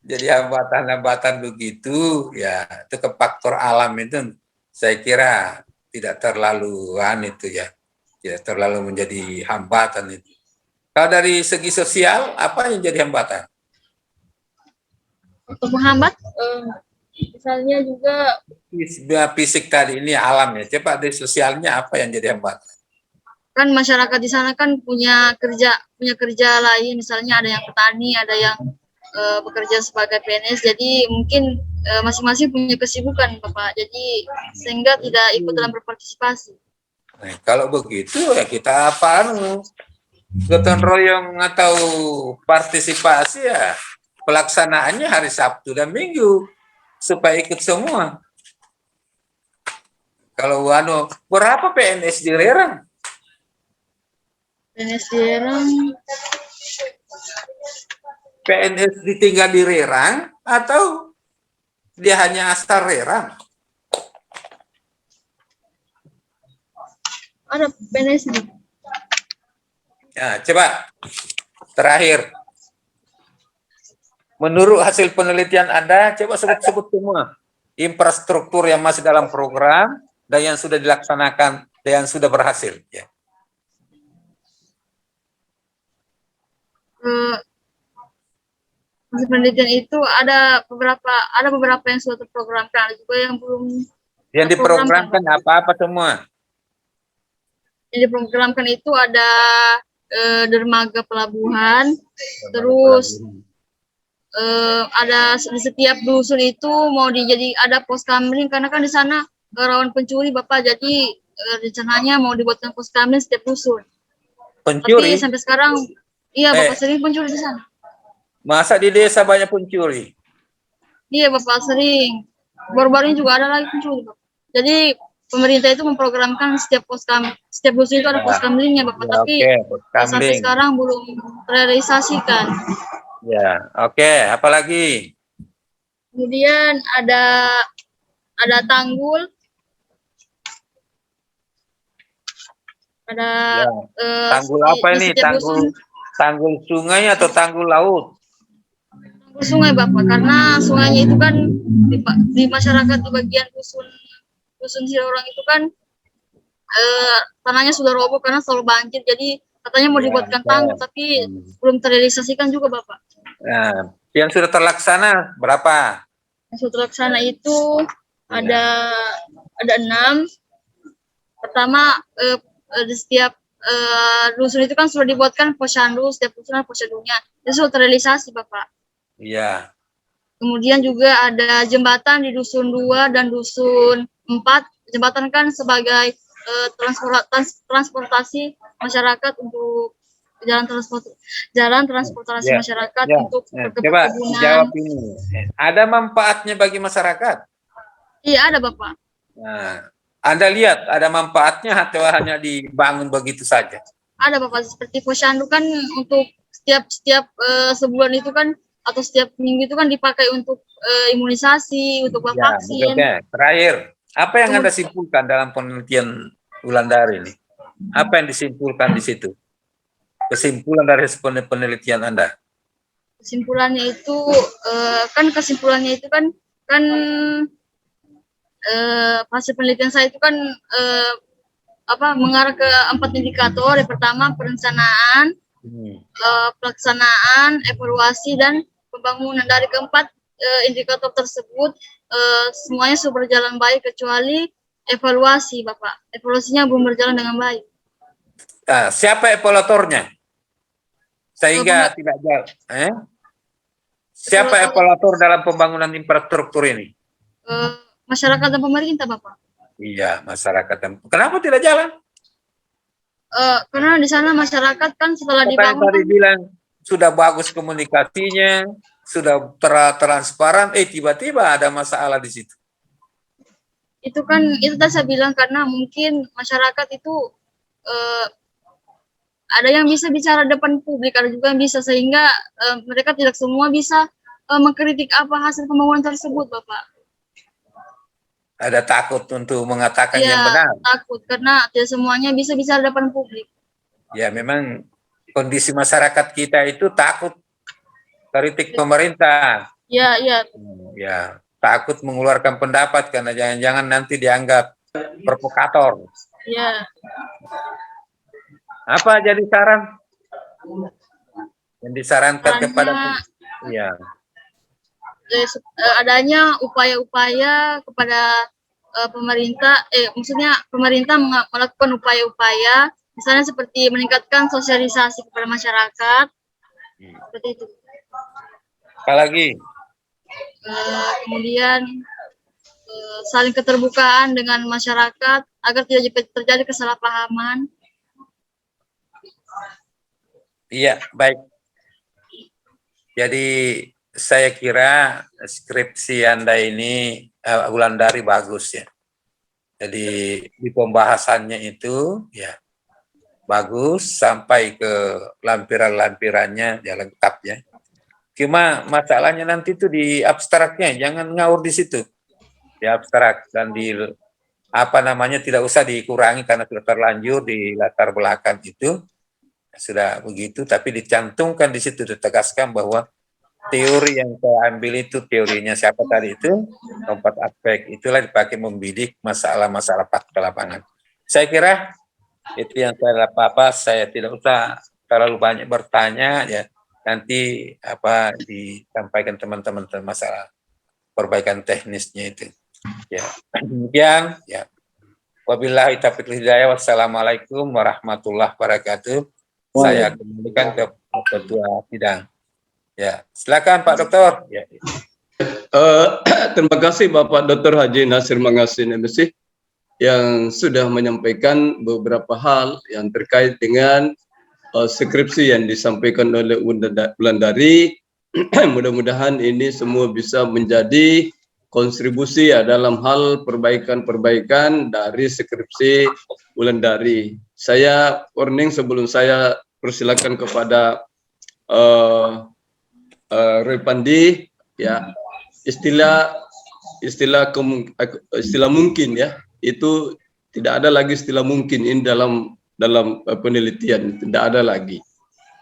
Jadi hambatan-hambatan begitu, ya itu ke faktor alam itu saya kira tidak terlalu tidak terlalu menjadi hambatan itu. Kalau dari segi sosial, apa yang jadi hambatan? Untuk menghambat, misalnya juga fisik tadi ini alam ya. Coba dari sosialnya apa yang jadi hambatan? Kan masyarakat di sana kan punya kerja lain, misalnya ada yang petani, ada yang bekerja sebagai PNS, jadi mungkin masing-masing punya kesibukan Bapak, jadi sehingga tidak ikut dalam berpartisipasi. Nah, kalau begitu ya kita gotong royong atau partisipasi ya pelaksanaannya hari Sabtu dan Minggu supaya ikut semua. Kalau berapa PNS di Rerang? PNS di Rerang. PNS ditinggal di Rerang atau dia hanya asal Rerang? Ada PNS di. Ya, coba terakhir. Menurut hasil penelitian Anda, coba sebut-sebut semua infrastruktur yang masih dalam program dan yang sudah dilaksanakan dan yang sudah berhasil. Ya. Hasil penelitian itu ada beberapa yang sudah terprogramkan, ada juga yang belum. Yang diprogramkan apa-apa semua? Yang diprogramkan itu ada dermaga pelabuhan, terus ada di setiap dusun itu mau ada pos kamling, karena kan di sana rawan pencuri Bapak, jadi rencananya mau dibuatkan pos kamling setiap dusun. Pencuri? Tapi sampai sekarang iya Bapak, sering pencuri di sana. Masa di desa banyak pencuri? Iya Bapak, sering. Baru-baru ini juga ada lagi pencuri Bapak. Jadi pemerintah itu memprogramkan setiap dusun itu ada pos kamlingnya Bapak, tapi sampai sekarang belum terrealisasikan. Ya, oke. Apalagi? Kemudian ada tanggul, ada tanggul apa ini? Tanggul sungai atau tanggul laut? Tanggul sungai Bapak, karena sungainya itu kan di masyarakat di bagian dusun Sirorang itu kan tanahnya sudah roboh karena selalu banjir, jadi katanya mau dibuatkan tanggul, tapi belum terrealisasikan juga Bapak. Nah, yang sudah terlaksana berapa? Yang sudah terlaksana itu ada ada 6. Pertama, di setiap dusun itu kan sudah dibuatkan posyandu, setiap dusun ada posyandunya. Itu sudah terrealisasi, Bapak. Iya. Kemudian juga ada jembatan di dusun 2 dan dusun 4. Jembatan kan sebagai transportasi masyarakat untuk jalan transportasi Ya. masyarakat Ya. untuk Coba perkebunan. jawab ini. Ada manfaatnya bagi masyarakat? Iya, ada, Bapak. Nah, Anda lihat ada manfaatnya atau hanya dibangun begitu saja? Ada, Bapak, seperti posyandu kan untuk setiap sebulan itu kan atau setiap minggu itu kan dipakai untuk imunisasi, untuk Ya, vaksin. oke. Terakhir, apa yang Anda simpulkan dalam penelitian Wulandari ini? Apa yang disimpulkan di situ? Kesimpulan dari penelitian Anda? Kesimpulannya itu hasil penelitian saya itu kan mengarah ke 4 indikator. Yang pertama perencanaan, pelaksanaan, evaluasi, dan pembangunan. Dari keempat indikator tersebut semuanya sudah berjalan baik kecuali evaluasi, Bapak. Evaluasinya belum berjalan dengan baik. Siapa evaluatornya? Sehingga tidak jalan. Siapa evaluator dalam pembangunan infrastruktur ini? Masyarakat dan pemerintah, Bapak. Iya, masyarakat. Kenapa tidak jalan? Karena di sana masyarakat kan setelah dibangun tadi bilang sudah bagus komunikasinya, sudah transparan, tiba-tiba ada masalah di situ. Itu tadi saya bilang karena mungkin masyarakat itu ada yang bisa bicara depan publik, ada juga yang bisa, sehingga mereka tidak semua bisa mengkritik apa hasil pembangunan tersebut, Bapak. Ada takut untuk mengatakan Ya, yang benar. Takut karena tidak semuanya bisa bicara depan publik. Ya, memang kondisi masyarakat kita itu takut kritik pemerintah. Ya, ya. Ya, takut mengeluarkan pendapat karena jangan-jangan nanti dianggap provokator. Ya. Apa jadi saran? Yang disarankan kepada adanya upaya-upaya kepada pemerintah, maksudnya pemerintah melakukan upaya-upaya, misalnya seperti meningkatkan sosialisasi kepada masyarakat, seperti itu. Apa lagi? Kemudian saling keterbukaan dengan masyarakat agar tidak terjadi kesalahpahaman. Iya, baik. Jadi saya kira skripsi Anda ini Wulandari bagus ya. Jadi di pembahasannya itu ya bagus sampai ke lampiran-lampirannya ya lengkap ya. Cuma masalahnya nanti itu di abstraknya, jangan ngawur di situ. Di abstrak dan di tidak usah dikurangi karena sudah terlanjur di latar belakang itu. Sudah begitu, tapi dicantumkan di situ, ditegaskan bahwa teori yang saya ambil itu teorinya siapa tadi itu 4 aspek itulah dipakai membidik masalah-masalah fakta lapangan. Saya kira itu yang saya tidak usah terlalu banyak bertanya ya, nanti disampaikan teman-teman masalah perbaikan teknisnya itu ya. Demikian ya, wabillahi taufiq wal hidayah, wassalamualaikum warahmatullahi wabarakatuh. Saya kembalikan ke ketua sidang. Ya, silakan Pak Dokter. Ya. Terima kasih Bapak Dr. Haji Nasir Mangasin MSc yang sudah menyampaikan beberapa hal yang terkait dengan skripsi yang disampaikan oleh Wulandari. Mudah-mudahan ini semua bisa menjadi kontribusi ya dalam hal perbaikan-perbaikan dari skripsi Wulandari. Saya warning sebelum saya persilakan kepada Roy Pandi ya, istilah mungkin ya, itu tidak ada lagi istilah mungkin ini dalam penelitian, tidak ada lagi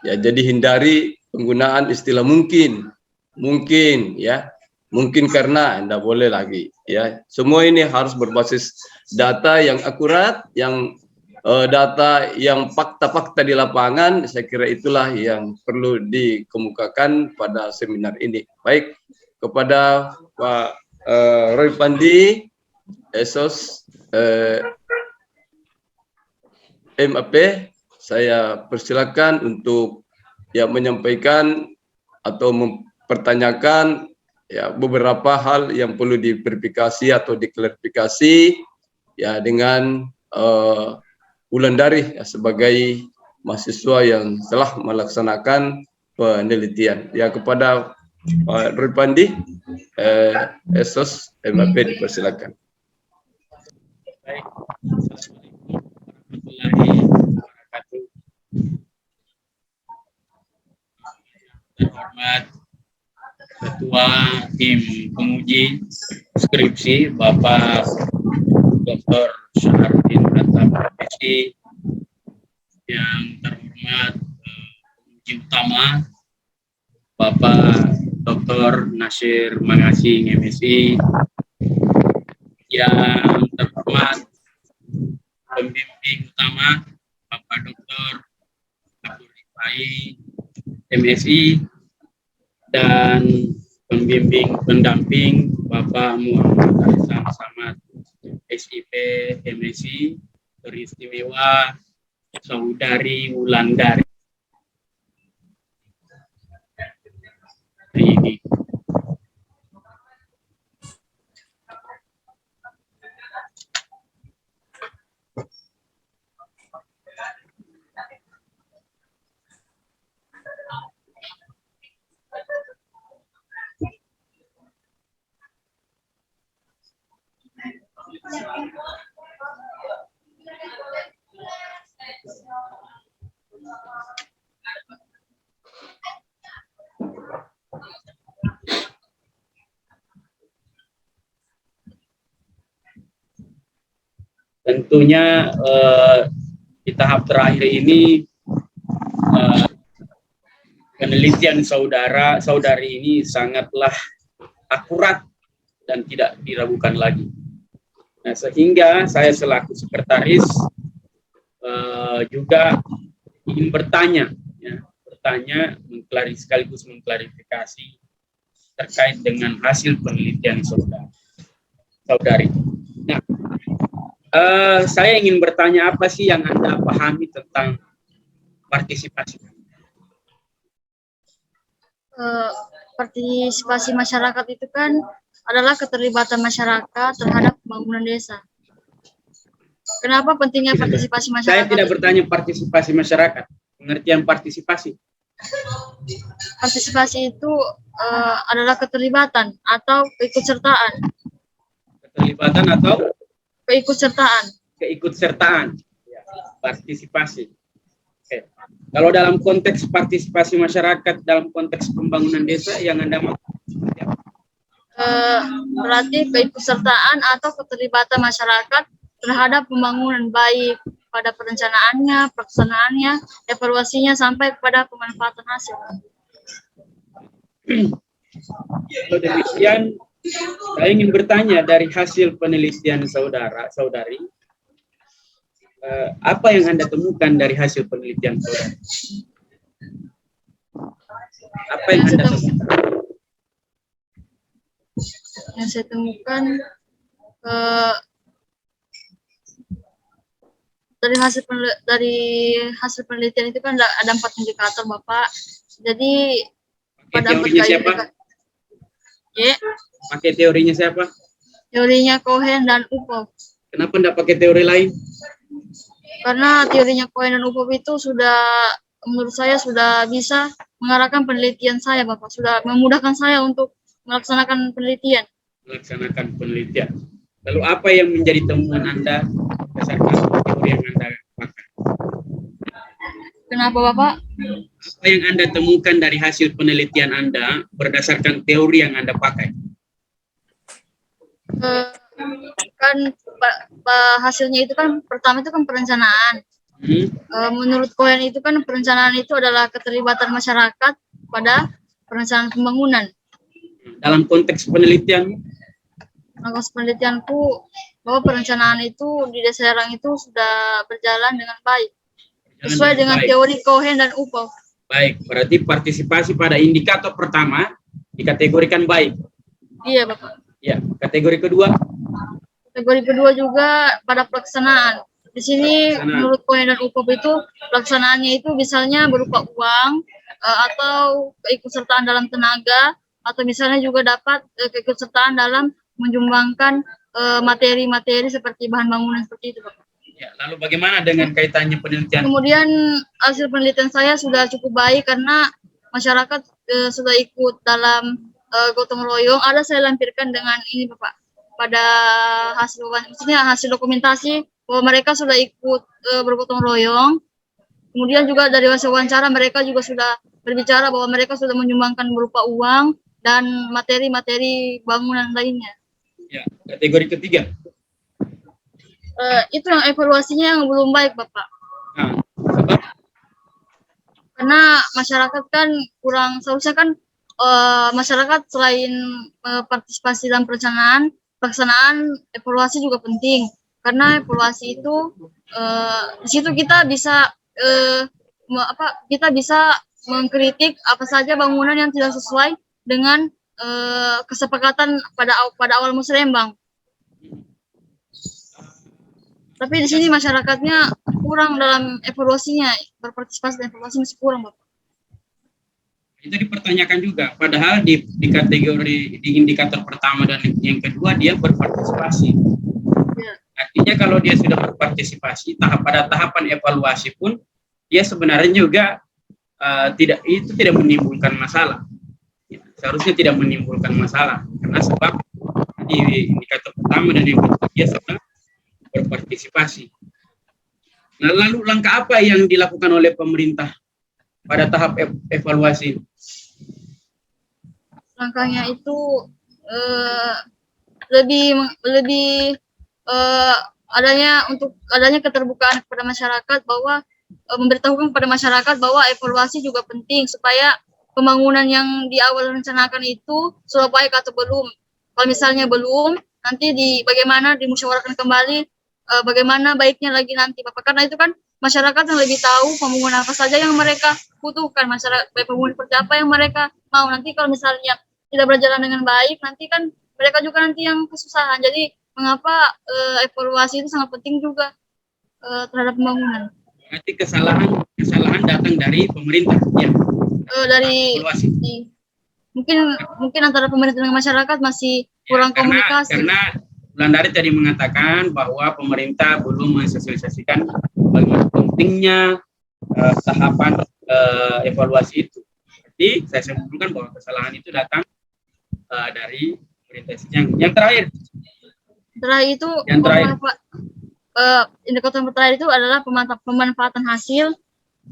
ya. Jadi hindari penggunaan istilah mungkin ya, mungkin karena tidak boleh lagi ya. Semua ini harus berbasis data yang akurat, yang data yang fakta-fakta di lapangan. Saya kira itulah yang perlu dikemukakan pada seminar ini. Baik, kepada Pak Roy Pandi, Esos MAP, saya persilakan untuk menyampaikan atau mempertanyakan beberapa hal yang perlu diverifikasi atau diklarifikasi dengan Wulandari sebagai mahasiswa yang telah melaksanakan penelitian. Kepada Pak Ripandi, Esos MAP dipersilakan. Baik. Assalamualaikum warahmatullahi wabarakatuh. Terhormat Ketua Tim Penguji Skripsi Bapak Dr. Syahrudin Atap, MSI, yang terhormat penguji utama Bapak Dr. Nasir Mangasing, MSI, yang terhormat pembimbing utama Bapak Dr. Abdul Rifai, MSI, dan pembimbing pendamping Bapak Muhammad Hasan Samad, SIP, MSI, teristimewa Saudari Wulandari ini. Tentunya di tahap terakhir ini penelitian saudari ini sangatlah akurat dan tidak diragukan lagi. Nah, sehingga saya selaku sekretaris juga ingin bertanya, sekaligus mengklarifikasi terkait dengan hasil penelitian saudari. Nah, saya ingin bertanya, apa sih yang Anda pahami tentang partisipasi? Partisipasi masyarakat itu kan adalah keterlibatan masyarakat terhadap pembangunan desa. Kenapa pentingnya partisipasi masyarakat? Saya tidak bertanya partisipasi masyarakat, pengertian partisipasi. Partisipasi itu adalah keterlibatan atau keikutsertaan. Keterlibatan atau keikutsertaan. Keikutsertaan. Partisipasi. Oke. Kalau dalam konteks partisipasi masyarakat dalam konteks pembangunan desa yang Anda mau, berarti keikutsertaan atau keterlibatan masyarakat terhadap pembangunan, baik pada perencanaannya, pelaksanaannya, evaluasinya, sampai kepada pemanfaatan hasil. Kalau demikian, saya ingin bertanya dari hasil penelitian saudari, apa yang Anda temukan dari hasil penelitian saudari? Apa yang Anda temukan? Yang saya temukan dari hasil penelitian itu kan ada 4 indikator, Bapak. Jadi pada siapa? Pakai teorinya siapa? Teorinya Cohen dan Upov. Kenapa tidak pakai teori lain? Karena teorinya Cohen dan Upov itu menurut saya sudah bisa mengarahkan penelitian saya, Bapak. Sudah memudahkan saya untuk melaksanakan penelitian. Lalu apa yang menjadi temuan Anda berdasarkan teori yang Anda pakai? Kenapa, Bapak? Apa yang Anda temukan dari hasil penelitian Anda berdasarkan teori yang Anda pakai? Kan hasilnya itu kan pertama itu kan perencanaan. Menurut Cohen itu kan perencanaan itu adalah keterlibatan masyarakat pada perencanaan pembangunan. Dalam konteks penelitian? Konteks penelitianku bahwa perencanaan itu di Desa Erang itu sudah berjalan dengan baik, sesuai dengan teori Cohen dan Upov. Baik, berarti partisipasi pada indikator pertama dikategorikan baik. Iya, Bapak. Ya, kategori kedua? Kategori kedua juga pada pelaksanaan. Di sini menurut poin dan UPOP itu pelaksanaannya itu misalnya berupa uang atau keikutsertaan dalam tenaga, atau misalnya juga dapat keikutsertaan dalam menyumbangkan materi-materi seperti bahan bangunan seperti itu, Pak. Ya, lalu bagaimana dengan kaitannya penelitian? Kemudian hasil penelitian saya sudah cukup baik karena masyarakat sudah ikut dalam gotong royong. Ada saya lampirkan dengan ini, Bapak, pada hasil dokumentasi bahwa mereka sudah ikut bergotong royong. Kemudian juga dari hasil wawancara mereka juga sudah berbicara bahwa mereka sudah menyumbangkan berupa uang dan materi-materi bangunan lainnya. Ya, kategori ketiga. Itu yang evaluasinya yang belum baik, Bapak. Nah, sebab Karena masyarakat kan kurang, seharusnya kan masyarakat selain partisipasi dalam pelaksanaan, evaluasi juga penting. Karena evaluasi itu di situ kita bisa kita bisa mengkritik apa saja bangunan yang tidak sesuai dengan kesepakatan pada awal musrembang. Tapi di sini masyarakatnya kurang dalam evaluasinya, berpartisipasi dalam evaluasi masih kurang, Bapak. itu dipertanyakan juga. Padahal di kategori di indikator pertama dan yang kedua dia berpartisipasi. Ya. Artinya kalau dia sudah berpartisipasi, pada tahapan evaluasi pun dia sebenarnya juga tidak menimbulkan masalah. Ya, seharusnya tidak menimbulkan masalah karena sebab di indikator pertama dan yang kedua dia sedang berpartisipasi. Nah, lalu langkah apa yang dilakukan oleh pemerintah pada tahap evaluasi? Langkahnya itu lebih adanya keterbukaan kepada masyarakat, bahwa memberitahukan kepada masyarakat bahwa evaluasi juga penting supaya pembangunan yang di awal rencanakan itu sudah baik atau belum. Kalau misalnya belum, nanti bagaimana dimusyawarahkan kembali bagaimana baiknya lagi nanti, Bapak. Karena itu kan masyarakat yang lebih tahu pembangunan apa saja yang mereka butuhkan, masyarakat pembangunan seperti apa yang mereka mau. Nanti kalau misalnya tidak berjalan dengan baik, nanti kan mereka juga nanti yang kesusahan. Jadi mengapa evaluasi itu sangat penting juga terhadap pembangunan. Berarti kesalahan datang dari pemerintah, ya? Dari evaluasi. Mungkin antara pemerintah dengan masyarakat masih kurang komunikasi. Karena Wulandari tadi mengatakan bahwa pemerintah belum mensosialisasikan bagaimana pentingnya tahapan evaluasi itu. Jadi saya simpulkan bahwa kesalahan itu datang dari pemerintah. Yang terakhir itu indikator terakhir itu adalah pemanfaatan hasil.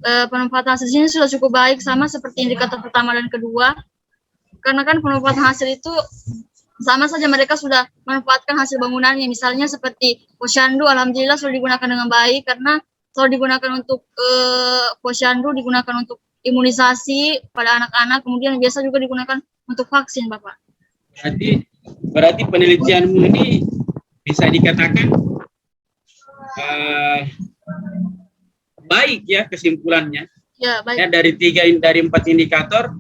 Pemanfaatan hasil ini sudah cukup baik, sama seperti indikator pertama dan kedua. Karena kan pemanfaatan hasil itu sama saja, mereka sudah memanfaatkan hasil bangunannya. Misalnya seperti posyandu, alhamdulillah sudah digunakan dengan baik, karena kalau digunakan untuk posyandu digunakan untuk imunisasi pada anak-anak, kemudian biasa juga digunakan untuk vaksin, Bapak. Berarti penelitianmu ini bisa dikatakan baik ya kesimpulannya. Ya, baik. Ya, dari 4 indikator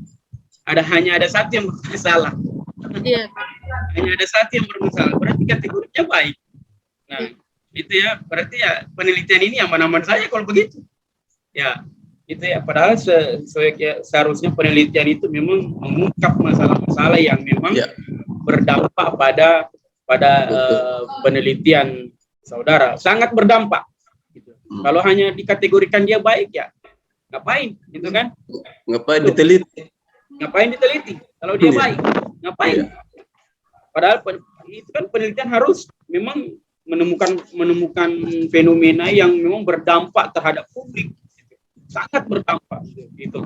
hanya ada satu yang bermasalah. Iya. Hanya ada satu yang bermasalah, berarti kategorinya baik. Nah, itu ya, berarti ya penelitian ini aman-aman saja kalau begitu. Ya, itu ya, padahal seharusnya penelitian itu memang mengungkap masalah-masalah yang memang berdampak pada penelitian saudara, sangat berdampak. Gitu. Kalau hanya dikategorikan dia baik, ya ngapain, gitu kan? Ngapain diteliti? Ngapain diteliti? Kalau dia baik, ngapain? Padahal itu kan penelitian harus memang menemukan fenomena yang memang berdampak terhadap publik, sangat berdampak. Gitu.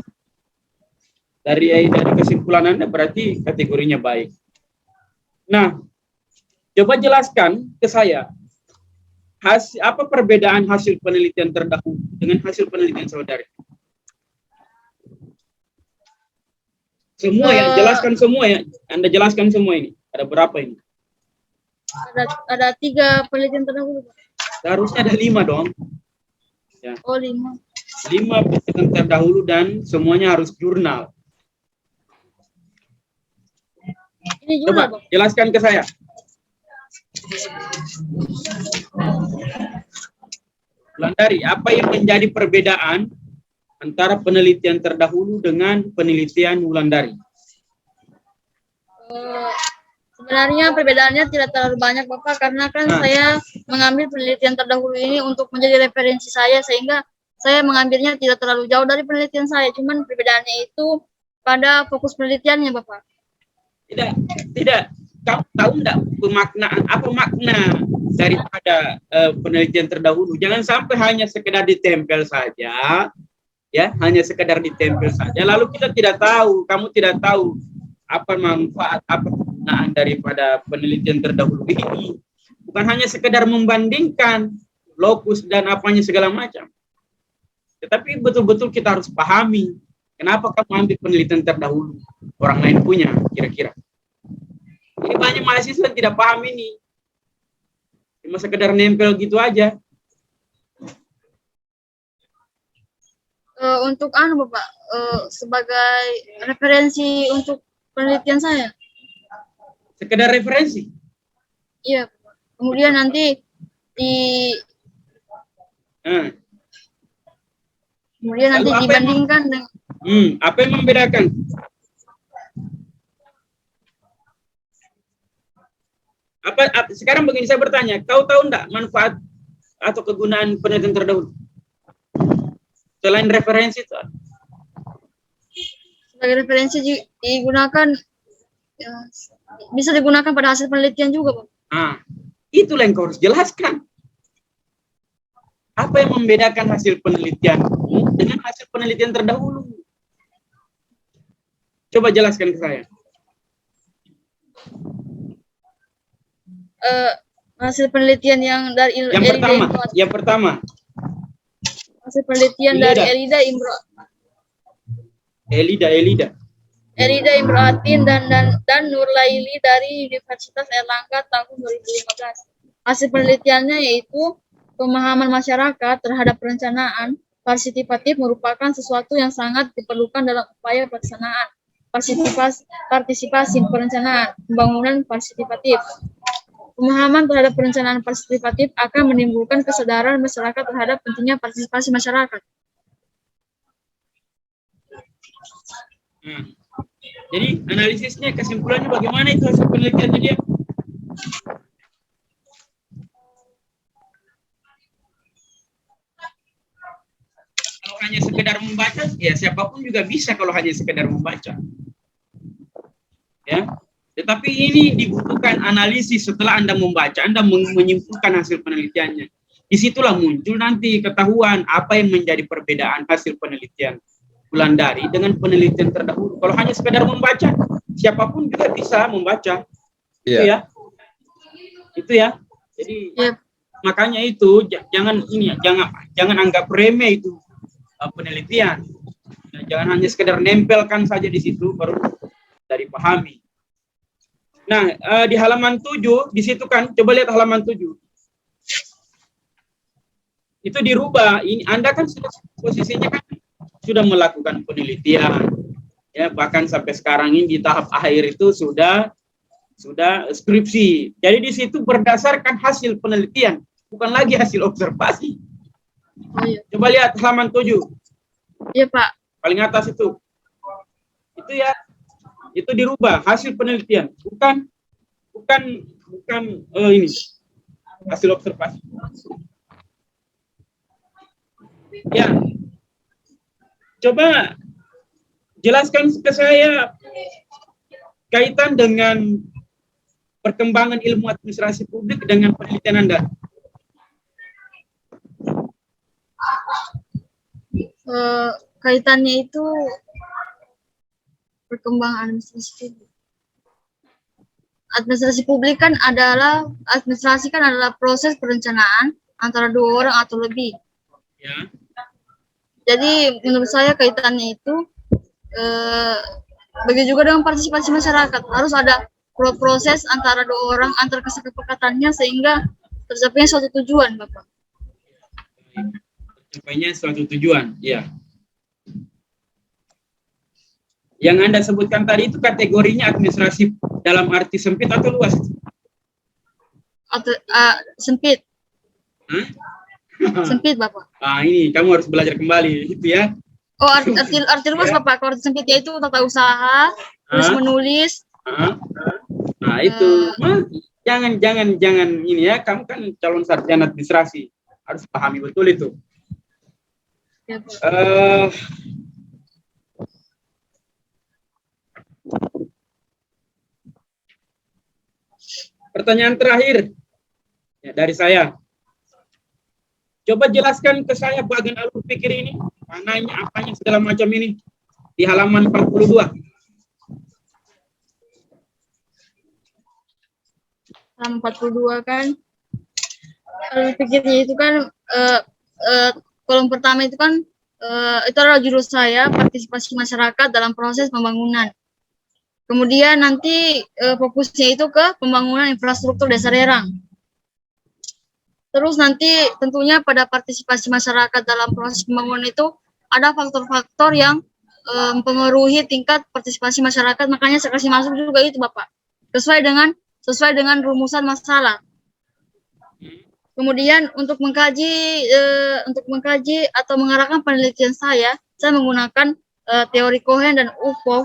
Dari kesimpulan Anda berarti kategorinya baik. Nah, coba jelaskan ke saya apa perbedaan hasil penelitian terdahulu dengan hasil penelitian saudari? Semua ya, jelaskan semua ya. Anda jelaskan semua ini. Ada berapa ini? Ada 3 penelitian terdahulu, Pak. Seharusnya ada 5 dong. Ya. Oh, 5. 5 penelitian terdahulu dan semuanya harus jurnal. Ini jurnal, Coba jelaskan ke saya. Wulandari, apa yang menjadi perbedaan antara penelitian terdahulu dengan penelitian Wulandari? Sebenarnya perbedaannya tidak terlalu banyak Bapak, karena kan saya mengambil penelitian terdahulu ini untuk menjadi referensi saya, sehingga saya mengambilnya tidak terlalu jauh dari penelitian saya. Cuman perbedaannya itu pada fokus penelitiannya Bapak. Tidak. Kamu tahu enggak apa makna daripada penelitian terdahulu? Jangan sampai hanya sekedar ditempel saja, ya, hanya sekedar ditempel saja. Lalu kita tidak tahu, kamu tidak tahu apa manfaat, apa kegunaan daripada penelitian terdahulu ini. Bukan hanya sekedar membandingkan lokus dan apanya segala macam. Tetapi betul-betul kita harus pahami kenapa kamu ambil penelitian terdahulu, orang lain punya, kira-kira. Ini banyak mahasiswa yang tidak paham ini. Cuma sekedar nempel gitu aja. Untuk Bapak, sebagai referensi untuk penelitian saya. Sekedar referensi? Iya. Kemudian nanti kemudian nanti dibandingkan dengan apa yang membedakan? Sekarang begini, saya bertanya, kau tahu enggak manfaat atau kegunaan penelitian terdahulu? Selain referensi itu. Sebagai referensi digunakan, ya, bisa digunakan pada hasil penelitian juga, Pak. Itulah yang kau harus jelaskan. Apa yang membedakan hasil penelitian dengan hasil penelitian terdahulu? Coba jelaskan ke saya. Hasil penelitian yang dari yang pertama. Hasil penelitian dari Elida Imroatin dan Nurlaili dari Universitas Erlangga tahun 2015. Hasil penelitiannya yaitu pemahaman masyarakat terhadap perencanaan partisipatif merupakan sesuatu yang sangat diperlukan dalam upaya pelaksanaan partisipasi perencanaan pembangunan partisipatif. Pemahaman terhadap perencanaan partisipatif akan menimbulkan kesadaran masyarakat terhadap pentingnya partisipasi masyarakat. Jadi analisisnya, kesimpulannya bagaimana itu hasil penelitiannya dia? Kalau hanya sekedar membaca, ya siapapun juga bisa kalau hanya sekedar membaca. Ya. Tetapi ini dibutuhkan analisis setelah Anda membaca, Anda menyimpulkan hasil penelitiannya. Disitulah muncul nanti ketahuan apa yang menjadi perbedaan hasil penelitian Wulandari dengan penelitian terdahulu. Kalau hanya sekedar membaca, siapapun juga bisa membaca. Yeah. Itu ya. Jadi makanya itu jangan anggap remeh itu penelitian. Jangan hanya sekedar nempelkan saja di situ baru dari pahami. Nah, di halaman 7, di situ kan, coba lihat halaman 7. Itu dirubah. Ini Anda kan posisinya kan sudah melakukan penelitian. Ya, bahkan sampai sekarang ini di tahap akhir itu sudah skripsi. Jadi di situ berdasarkan hasil penelitian, bukan lagi hasil observasi. Coba lihat halaman 7. Iya, Pak. Paling atas itu. Itu ya. Itu dirubah hasil penelitian, bukan ini hasil observasi. Ya, coba jelaskan ke saya kaitan dengan perkembangan ilmu administrasi publik dengan penelitian Anda. Kaitannya itu perkembangan administrasi publik kan adalah proses perencanaan antara 2 orang atau lebih. Ya. Jadi menurut saya kaitannya itu begitu juga dengan partisipasi masyarakat. Harus ada proses antara 2 orang antar kesepakatannya sehingga tercapainya suatu tujuan, Bapak. Tercapainya suatu tujuan, ya. Yang Anda sebutkan tadi itu kategorinya administrasi dalam arti sempit atau luas? sempit. Hah? Sempit Bapak. Ini kamu harus belajar kembali gitu ya. Oh, arti luas Bapak. Kalau arti sempit yaitu tata usaha, terus menulis. Nah, itu jangan ini ya, kamu kan calon sarjana administrasi, harus pahami betul itu. Ya, Pak. Pertanyaan terakhir ya, dari saya. Coba jelaskan ke saya bagian alur pikir ini, mananya, apanya, segala macam ini di halaman 42. Halaman 42 kan alur pikirnya itu kan kolom pertama itu kan itu adalah judul saya, partisipasi masyarakat dalam proses pembangunan. Kemudian nanti fokusnya itu ke pembangunan infrastruktur desa Rerang. Terus nanti tentunya pada partisipasi masyarakat dalam proses pembangunan itu ada faktor-faktor yang mempengaruhi tingkat partisipasi masyarakat, makanya saya kasih masuk juga itu Bapak. Sesuai dengan rumusan masalah. Kemudian untuk mengkaji atau mengarahkan penelitian saya menggunakan teori Cohen dan UFO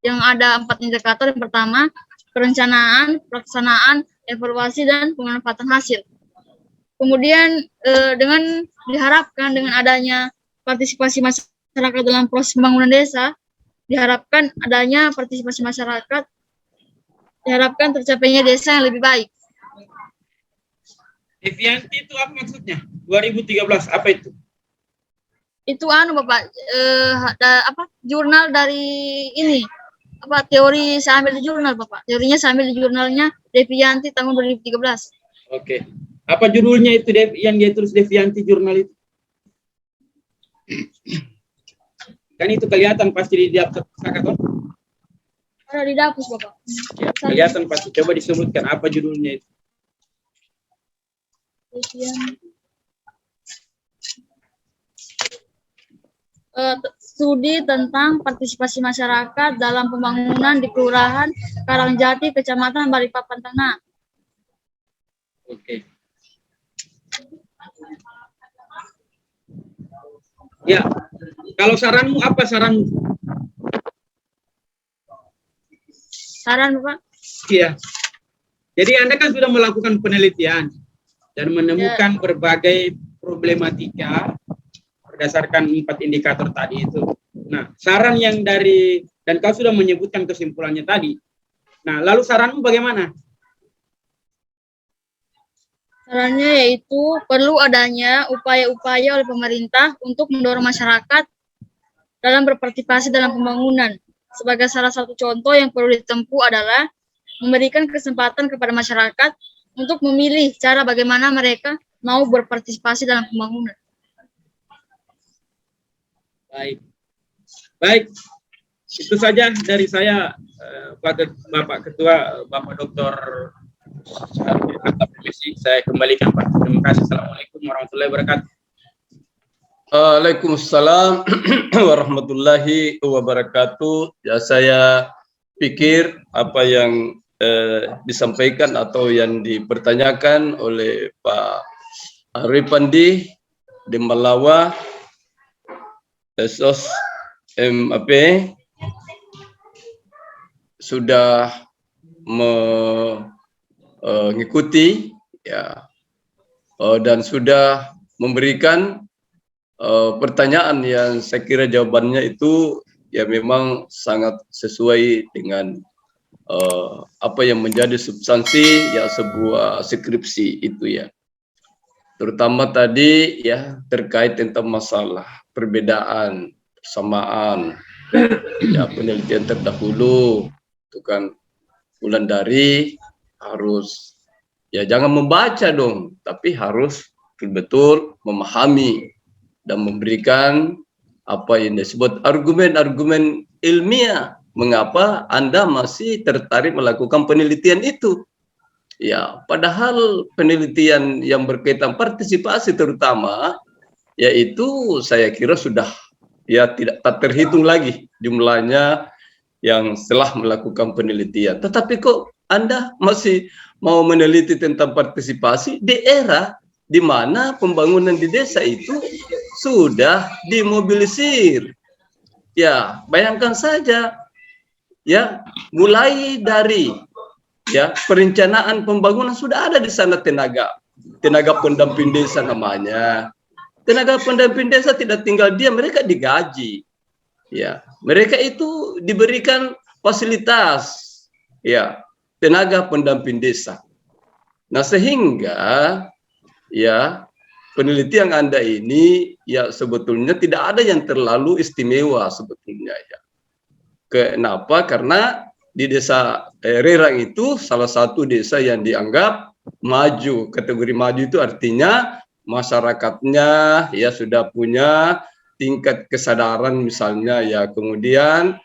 yang ada 4 indikator. Yang pertama, perencanaan, pelaksanaan, evaluasi, dan pemanfaatan hasil. Kemudian dengan diharapkan dengan adanya partisipasi masyarakat dalam proses pembangunan desa, diharapkan adanya partisipasi masyarakat, diharapkan tercapainya desa yang lebih baik. Devianti itu apa maksudnya? 2013 apa itu? Itu Bapak, jurnal dari ini. Teori saya ambil di jurnal Bapak. Teorinya saya ambil di jurnalnya Devianti tahun 2013. Oke. Apa judulnya itu yang dia tulis Devianti jurnal itu? Kan itu kelihatan pasti di daftar pusaka toh? Ada di dapus Bapak. Ya, kelihatan pasti. Coba disebutkan apa judulnya itu. Studi tentang partisipasi masyarakat dalam pembangunan di Kelurahan Karangjati, Kecamatan Balikpapan Tengah. Oke. Ya, kalau saranmu apa saranmu? Saran Bapak? Iya. Jadi Anda kan sudah melakukan penelitian dan menemukan berbagai problematika berdasarkan 4 indikator tadi itu. Nah, saran yang dan kau sudah menyebutkan kesimpulannya tadi. Nah, lalu saranmu bagaimana? Sarannya yaitu perlu adanya upaya-upaya oleh pemerintah untuk mendorong masyarakat dalam berpartisipasi dalam pembangunan. Sebagai salah satu contoh yang perlu ditempuh adalah memberikan kesempatan kepada masyarakat untuk memilih cara bagaimana mereka mau berpartisipasi dalam pembangunan. Baik, itu saja dari saya, Bapak Ketua, Bapak Dr. Saya kembalikan Pak. Terima kasih. Assalamualaikum warahmatullahi wabarakatuh. Waalaikumsalam warahmatullahi wabarakatuh. Ya, saya pikir apa yang disampaikan atau yang dipertanyakan oleh Pak Arifandi di Malawa SOS MAP sudah mengikuti ya dan sudah memberikan pertanyaan yang saya kira jawabannya itu ya memang sangat sesuai dengan apa yang menjadi substansi ya sebuah skripsi itu ya. Terutama tadi ya terkait tentang masalah perbedaan, persamaan, ya penelitian terdahulu itu kan Wulandari harus ya jangan membaca dong, tapi harus betul-betul memahami dan memberikan apa yang disebut argumen-argumen ilmiah mengapa Anda masih tertarik melakukan penelitian itu. Ya, padahal penelitian yang berkaitan partisipasi terutama yaitu saya kira sudah ya tidak terhitung lagi jumlahnya yang setelah melakukan penelitian. Tetapi kok Anda masih mau meneliti tentang partisipasi di era di mana pembangunan di desa itu sudah dimobilisir. Ya, bayangkan saja, ya, mulai dari ya perencanaan pembangunan sudah ada di sana tenaga pendamping desa namanya. Tenaga pendamping desa tidak tinggal diam, mereka digaji. Ya, mereka itu diberikan fasilitas, ya, tenaga pendamping desa. Nah, sehingga ya penelitian Anda ini ya sebetulnya tidak ada yang terlalu istimewa sebetulnya ya. Kenapa? Karena di desa Rerang itu salah satu desa yang dianggap maju. Kategori maju itu artinya masyarakatnya ya sudah punya tingkat kesadaran misalnya ya. Kemudian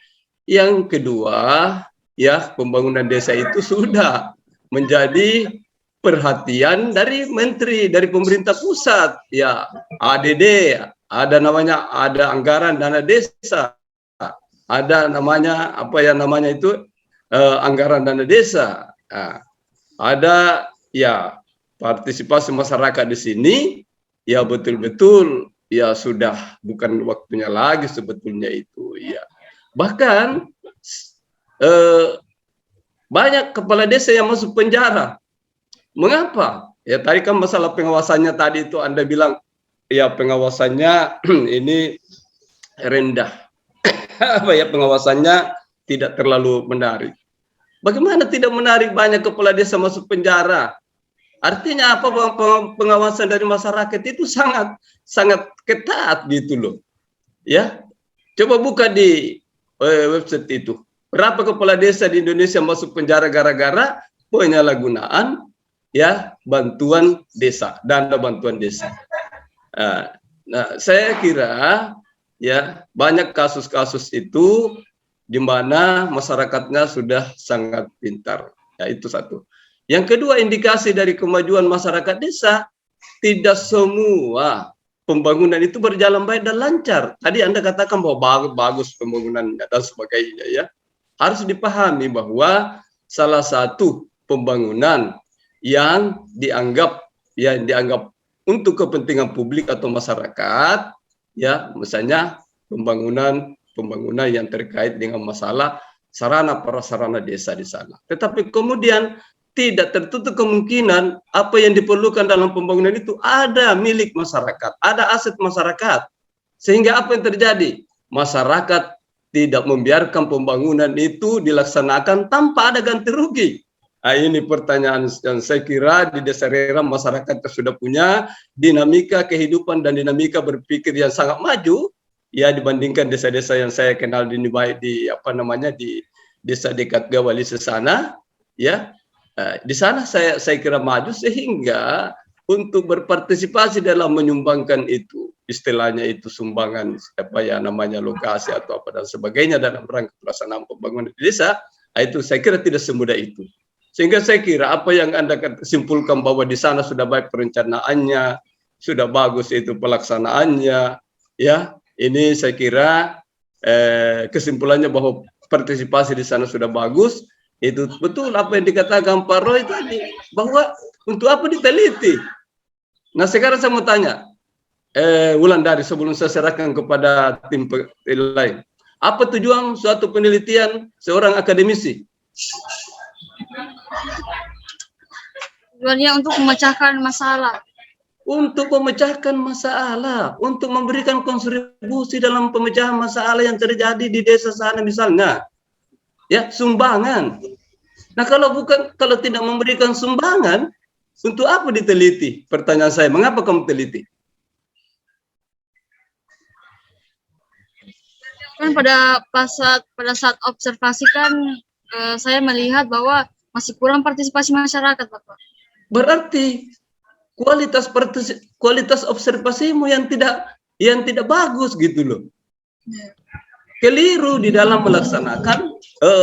yang kedua ya pembangunan desa itu sudah menjadi perhatian dari menteri, dari pemerintah pusat ya. ADD, ada namanya, ada anggaran dana desa, ada namanya apa ya namanya itu anggaran dana desa. Nah, ada ya partisipasi masyarakat di sini ya betul-betul ya sudah bukan waktunya lagi sebetulnya itu ya. Bahkan banyak kepala desa yang masuk penjara. Mengapa? Ya tadi kan masalah pengawasannya tadi itu Anda bilang ya pengawasannya ini rendah. Apa ya pengawasannya tidak terlalu menarik. Bagaimana tidak menarik banyak kepala desa masuk penjara? Artinya apa? Pengawasan dari masyarakat itu sangat ketat gitu loh. Ya, coba buka di website itu. Berapa kepala desa di Indonesia masuk penjara gara-gara penyalahgunaan ya bantuan desa, dana bantuan desa. Nah, saya kira ya banyak kasus-kasus itu di mana masyarakatnya sudah sangat pintar. Ya, itu satu. Yang kedua, indikasi dari kemajuan masyarakat desa, tidak semua pembangunan itu berjalan baik dan lancar. Tadi Anda katakan bahwa bagus pembangunan dan sebagainya ya. Harus dipahami bahwa salah satu pembangunan yang dianggap untuk kepentingan publik atau masyarakat ya, misalnya pembangunan yang terkait dengan masalah sarana prasarana desa di sana. Tetapi kemudian tidak tertutup kemungkinan apa yang diperlukan dalam pembangunan itu ada milik masyarakat, ada aset masyarakat. Sehingga apa yang terjadi? Masyarakat tidak membiarkan pembangunan itu dilaksanakan tanpa ada ganti rugi. Nah, ini pertanyaan yang saya kira di desa Rerang masyarakat sudah punya dinamika kehidupan dan dinamika berpikir yang sangat maju ya dibandingkan desa-desa yang saya kenal di desa dekat Gawali sana ya. Di sana saya kira maju sehingga untuk berpartisipasi dalam menyumbangkan itu istilahnya itu sumbangan apa ya namanya lokasi atau apa dan sebagainya dalam rangka pelaksanaan pembangunan di desa itu saya kira tidak semudah itu. Sehingga saya kira apa yang Anda simpulkan bahwa di sana sudah baik perencanaannya, sudah bagus itu pelaksanaannya, ya ini saya kira kesimpulannya bahwa partisipasi di sana sudah bagus. Itu betul apa yang dikatakan Pak Roy tadi bahwa untuk apa diteliti. Nah sekarang saya mau tanya, Wulandari sebelum saya serahkan kepada tim lain, apa tujuan suatu penelitian seorang akademisi? Tujuannya untuk memecahkan masalah. Untuk memecahkan masalah, untuk memberikan kontribusi dalam pemecahan masalah yang terjadi di desa sana misalnya. Ya, sumbangan. Nah, kalau tidak memberikan sumbangan, untuk apa diteliti? Pertanyaan saya, mengapa kamu teliti? Kan pada saat observasi kan saya melihat bahwa masih kurang partisipasi masyarakat, Bapak. Berarti kualitas observasimu yang tidak bagus gitu loh. Keliru di dalam melaksanakan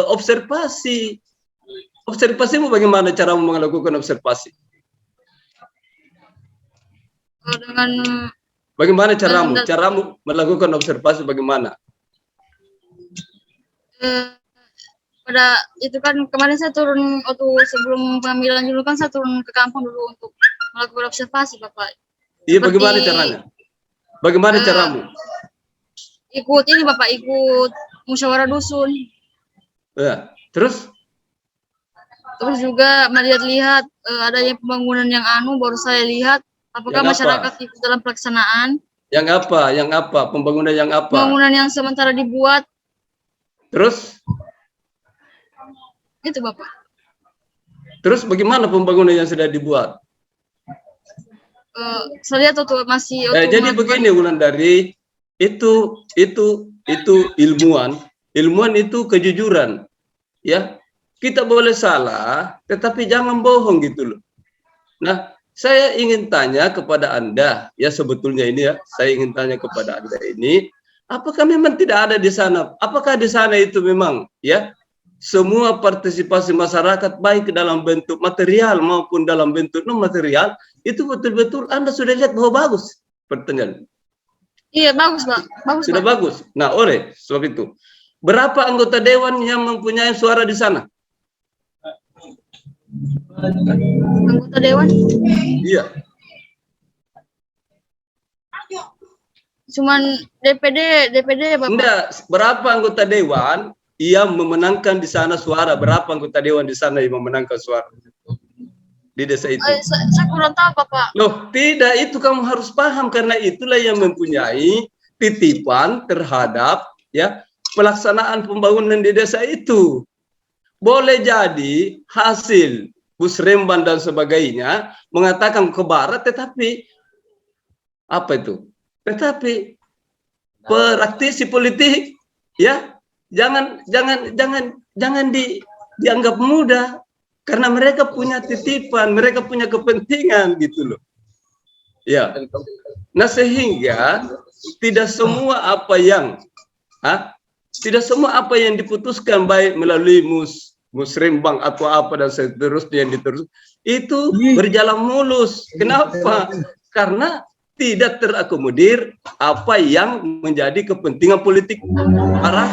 observasi. Observasimu bagaimana cara melakukan observasi? Bagaimana caramu melakukan observasi bagaimana? pada itu kan kemarin saya turun waktu sebelum pengambilan dulu kan saya turun ke kampung dulu untuk melakukan observasi Bapak. Iya, Seperti, bagaimana caranya? Bagaimana caramu? Ikut ini Bapak, ikut musyawarah dusun. Ya, terus? Terus juga melihat-lihat adanya pembangunan yang baru saya lihat apakah Yang masyarakat apa? ikut dalam pelaksanaan. Yang apa? Yang apa? Pembangunan yang apa? Pembangunan yang sementara dibuat. Terus? Itu Bapak. Terus bagaimana pembangunan yang sudah dibuat? Saya lihat tuh masih Jadi begini Wulandari, itu ilmuwan itu kejujuran, ya. Kita boleh salah, tetapi jangan bohong gitu loh. Nah, saya ingin tanya kepada Anda, ya sebetulnya ini ya, saya ingin tanya kepada Anda ini, apakah memang tidak ada di sana? Apakah di sana itu memang, ya, semua partisipasi masyarakat baik dalam bentuk material maupun dalam bentuk non material itu betul-betul Anda sudah lihat bahwa bagus? Pertanyaan. Iya bagus Pak, bagus. Sudah Pak. bagus. Nah oleh sebab itu, berapa anggota dewan yang mempunyai suara di sana? Anggota dewan? Iya. Cuman DPD Bapak. Enggak, berapa anggota dewan yang memenangkan di sana suara? Berapa anggota dewan di sana yang memenangkan suara di desa itu? Saya kurang tahu Bapak. Loh, tidak, itu kamu harus paham karena itulah yang mempunyai titipan terhadap ya pelaksanaan pembangunan di desa itu. Boleh jadi hasil Busremban dan sebagainya mengatakan ke barat, tetapi apa itu? Tetapi praktisi politik ya jangan dianggap mudah karena mereka punya titipan, mereka punya kepentingan gitu loh. Ya. Nah, sehingga tidak semua apa yang diputuskan baik melalui musrembang atau apa dan seterusnya yang diterus itu berjalan mulus. Kenapa? Karena tidak terakomodir apa yang menjadi kepentingan politik para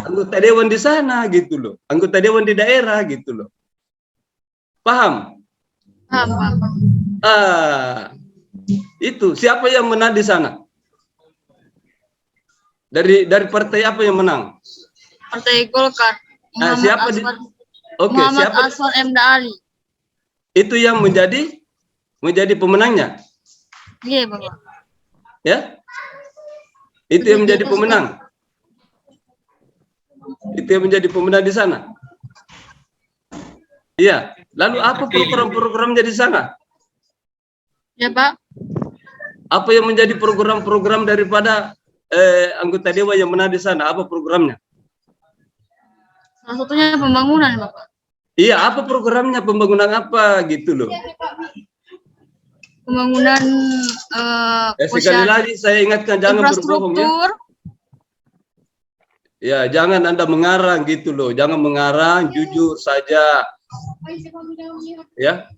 anggota dewan di sana gitu loh, anggota dewan di daerah gitu loh. Paham? Paham. Itu siapa yang menang di sana? Dari partai apa yang menang? Partai Golkar. Siapa Muhammad siapa? Aswan Mda Ali. Itu yang menjadi pemenangnya. Iya Bapak. Ya? Itu yang menjadi pemenang. Itu yang menjadi pemenang di sana. Iya. Lalu apa program-programnya di sana? Ya Pak. Apa yang menjadi program-program daripada anggota dewan yang menang di sana? Apa programnya? Salah satunya pembangunan Bapak. Iya, apa programnya? Pembangunan apa gitu loh? Pembangunan sekali lagi saya ingatkan jangan berbohong ya. Ya, jangan Anda mengarang gitu loh. Jangan mengarang, jujur saja. Ya.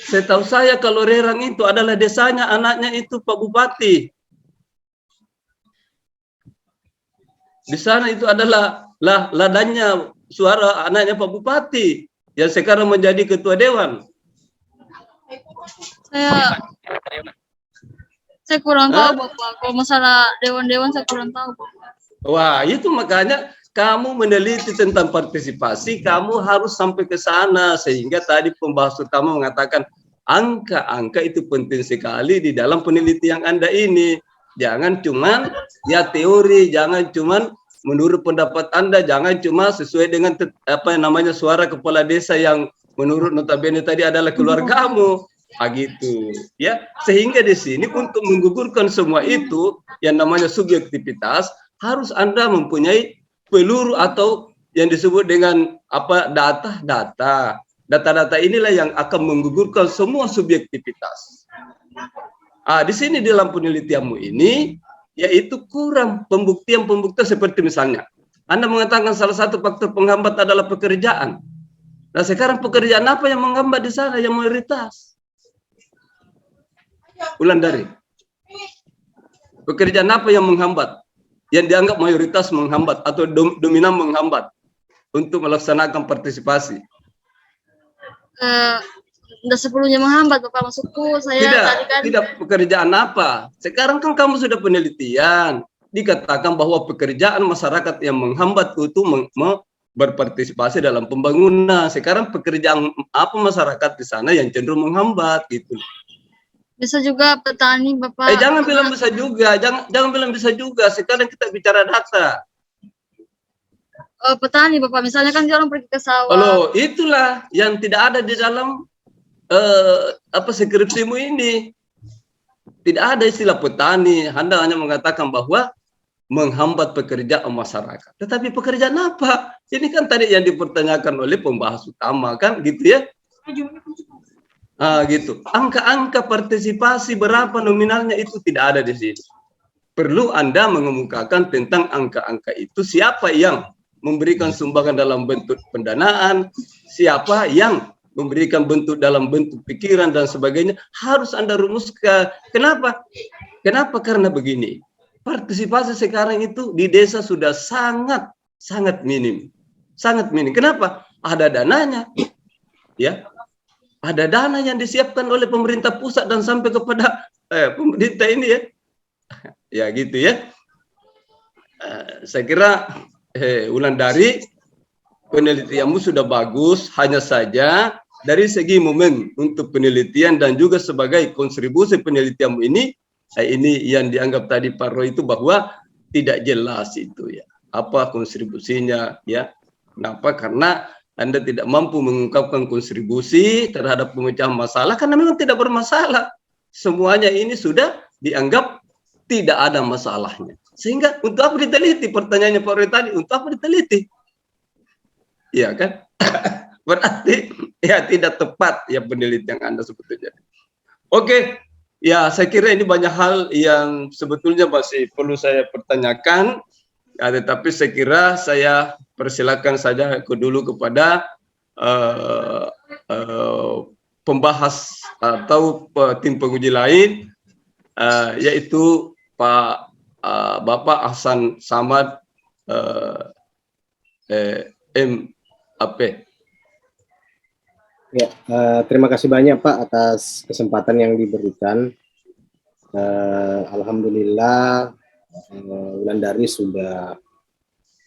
Setahu saya kalau Rerang itu adalah desanya, anaknya itu Pak Bupati. Di sana itu adalah ladanya suara anaknya Pak Bupati yang sekarang menjadi ketua dewan. Saya kurang tahu Bapak. Kalau masalah dewan-dewan saya kurang tahu Bapak. Wah, itu makanya kamu meneliti tentang partisipasi, kamu harus sampai ke sana sehingga tadi pembahas utama mengatakan angka-angka itu penting sekali di dalam penelitian Anda ini. Jangan cuman ya teori, jangan cuman menurut pendapat Anda, jangan cuma sesuai dengan apa yang namanya suara kepala desa yang menurut notabene tadi adalah keluargamu. Gitu ya, sehingga di sini untuk menggugurkan semua itu yang namanya subjektivitas harus Anda mempunyai peluru atau yang disebut dengan apa data inilah yang akan menggugurkan semua subjektivitas. Di sini dalam penelitianmu ini yaitu kurang pembuktian seperti misalnya Anda mengatakan salah satu faktor penghambat adalah pekerjaan. Nah sekarang pekerjaan apa yang menghambat di sana yang mayoritas? Wulandari. Pekerjaan apa yang menghambat? yang dianggap mayoritas menghambat atau dominan menghambat untuk melaksanakan partisipasi? Udah sebelumnya menghambat Bapak, maksudku saya tadi kan Tidak pekerjaan apa? Sekarang kan kamu sudah penelitian, dikatakan bahwa pekerjaan masyarakat yang menghambat itu berpartisipasi dalam pembangunan. Sekarang pekerjaan apa masyarakat di sana yang cenderung menghambat gitu? bisa juga petani Bapak. Jangan bilang bisa juga, jangan bilang bisa juga. Sekarang kita bicara data. Petani Bapak, misalnya kan dia orang pergi ke sawah. Loh, itulah yang tidak ada di dalam skripsimu ini. Tidak ada istilah petani. Anda hanya mengatakan bahwa menghambat pekerjaan masyarakat. Tetapi pekerjaan apa? Ini kan tadi yang dipertanyakan oleh pembahas utama kan, gitu ya? Gitu. Angka-angka partisipasi berapa nominalnya itu tidak ada di sini. Perlu Anda mengemukakan tentang angka-angka itu, siapa yang memberikan sumbangan dalam bentuk pendanaan, siapa yang memberikan bentuk dalam bentuk pikiran dan sebagainya, harus Anda rumuskan. Kenapa? Kenapa? Karena begini, partisipasi sekarang itu di desa sudah sangat minim. Sangat minim. Kenapa? Ada dananya. Ya. Ada dana yang disiapkan oleh pemerintah pusat dan sampai kepada pemerintah ini ya. Ya gitu ya. Saya kira Wulandari, penelitianmu sudah bagus, hanya saja dari segi momen untuk penelitian dan juga sebagai kontribusi penelitianmu ini yang dianggap tadi Pak Roy itu bahwa tidak jelas itu ya. Apa kontribusinya ya. Kenapa? Karena Anda tidak mampu mengungkapkan kontribusi terhadap pemecahan masalah karena memang tidak bermasalah. Semuanya ini sudah dianggap tidak ada masalahnya. Sehingga untuk apa diteliti? Pertanyaannya Pak Roy tadi, untuk apa diteliti? Iya kan? Berarti ya tidak tepat ya penelitian Anda sebetulnya. Oke, ya saya kira ini banyak hal yang sebetulnya masih perlu saya pertanyakan. Ya, tetapi saya kira saya persilakan saja dulu kepada pembahas atau tim penguji lain, yaitu Pak Bapak Ahsan Samad MAP. Ya, terima kasih banyak Pak atas kesempatan yang diberikan. Alhamdulillah Wulandari sudah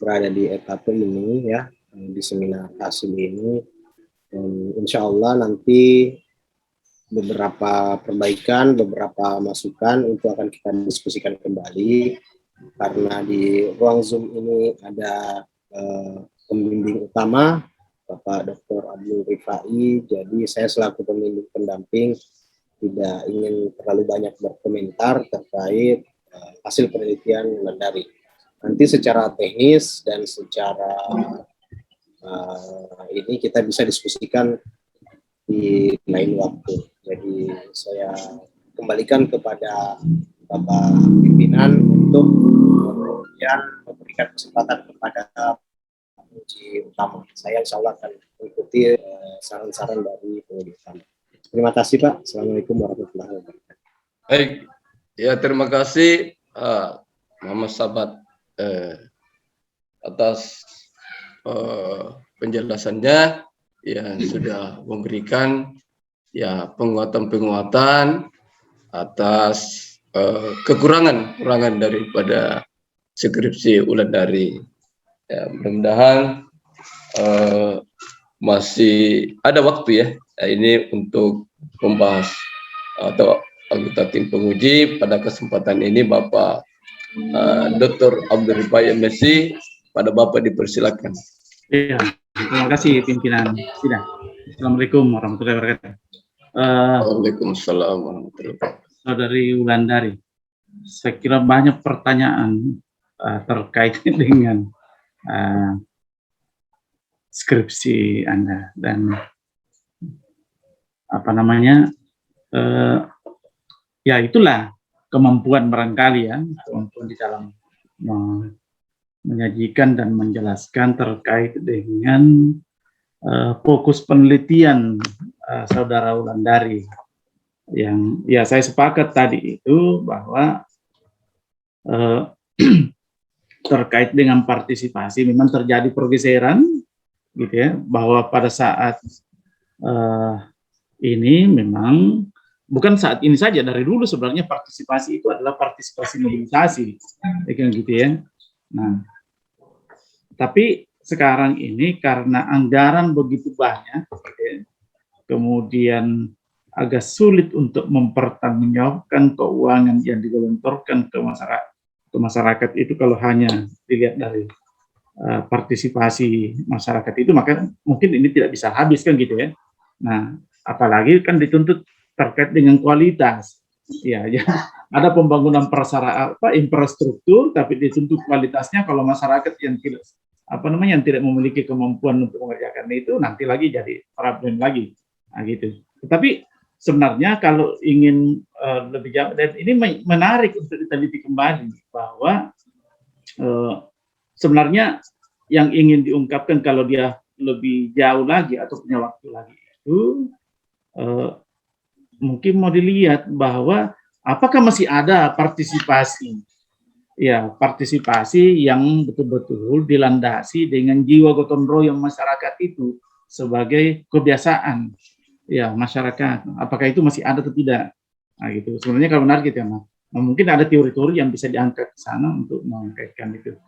berada di etapa ini ya, di seminar hasil ini. Insya Allah nanti beberapa perbaikan, beberapa masukan itu akan kita diskusikan kembali, karena di ruang Zoom ini ada pembimbing utama Bapak Dr. Abdul Rifai. Jadi saya selaku pembimbing pendamping tidak ingin terlalu banyak berkomentar terkait hasil penelitian Wulandari. Nanti secara teknis dan secara ini kita bisa diskusikan di lain waktu. Jadi saya kembalikan kepada Bapak pimpinan untuk kemudian memberikan kesempatan kepada penguji utama. Saya insya Allah akan mengikuti saran-saran dari penguji utama. Terima kasih Pak. Assalamualaikum warahmatullahi wabarakatuh. Baik, ya terima kasih Muhammad Sabat atas penjelasannya yang sudah memberikan ya penguatan atas kekurangan daripada skripsi Wulandari. Ya, mudah-mudahan masih ada waktu ya ini untuk membahas atau anggota tim penguji. Pada kesempatan ini Bapak Dr. Abdul Rifai MSc, pada Bapak dipersilakan. Iya, terima kasih pimpinan. Sudah. Assalamualaikum warahmatullahi wabarakatuh. Waalaikumsalam warahmatullahi wabarakatuh. Saudari Wulandari, saya kira banyak pertanyaan terkait dengan skripsi Anda dan apa namanya, ya itulah kemampuan barangkali ya, kemampuan di dalam menyajikan dan menjelaskan terkait dengan fokus penelitian saudara Wulandari. Yang ya saya sepakat tadi itu bahwa terkait dengan partisipasi memang terjadi pergeseran gitu ya, bahwa pada saat ini memang bukan saat ini saja, dari dulu sebenarnya partisipasi itu adalah partisipasi mobilisasi, kayak gitu ya. Nah, tapi sekarang ini karena anggaran begitu banyak, gitu ya, kemudian agak sulit untuk mempertanggungjawabkan keuangan yang digelontorkan ke masyarakat itu kalau hanya dilihat dari partisipasi masyarakat itu, maka mungkin ini tidak bisa habis kan gitu ya. Nah, apalagi kan dituntut terkait dengan kualitas. Ya, ya, ada pembangunan infrastruktur, tapi dituntut kualitasnya. Kalau masyarakat yang tidak yang tidak memiliki kemampuan untuk mengerjakan itu, nanti lagi jadi problem lagi. Nah, gitu. Tetapi sebenarnya kalau ingin lebih jauh, dan ini menarik untuk diteliti kembali bahwa sebenarnya yang ingin diungkapkan kalau dia lebih jauh lagi atau punya waktu lagi itu mungkin mau dilihat bahwa apakah masih ada partisipasi yang betul-betul dilandasi dengan jiwa gotong royong masyarakat itu sebagai kebiasaan masyarakat. Apakah itu masih ada atau tidak? Nah, gitu. Sebenarnya kalau benar gitu ya, nah, mungkin ada teori-teori yang bisa diangkat ke sana untuk mengkaitkan itu.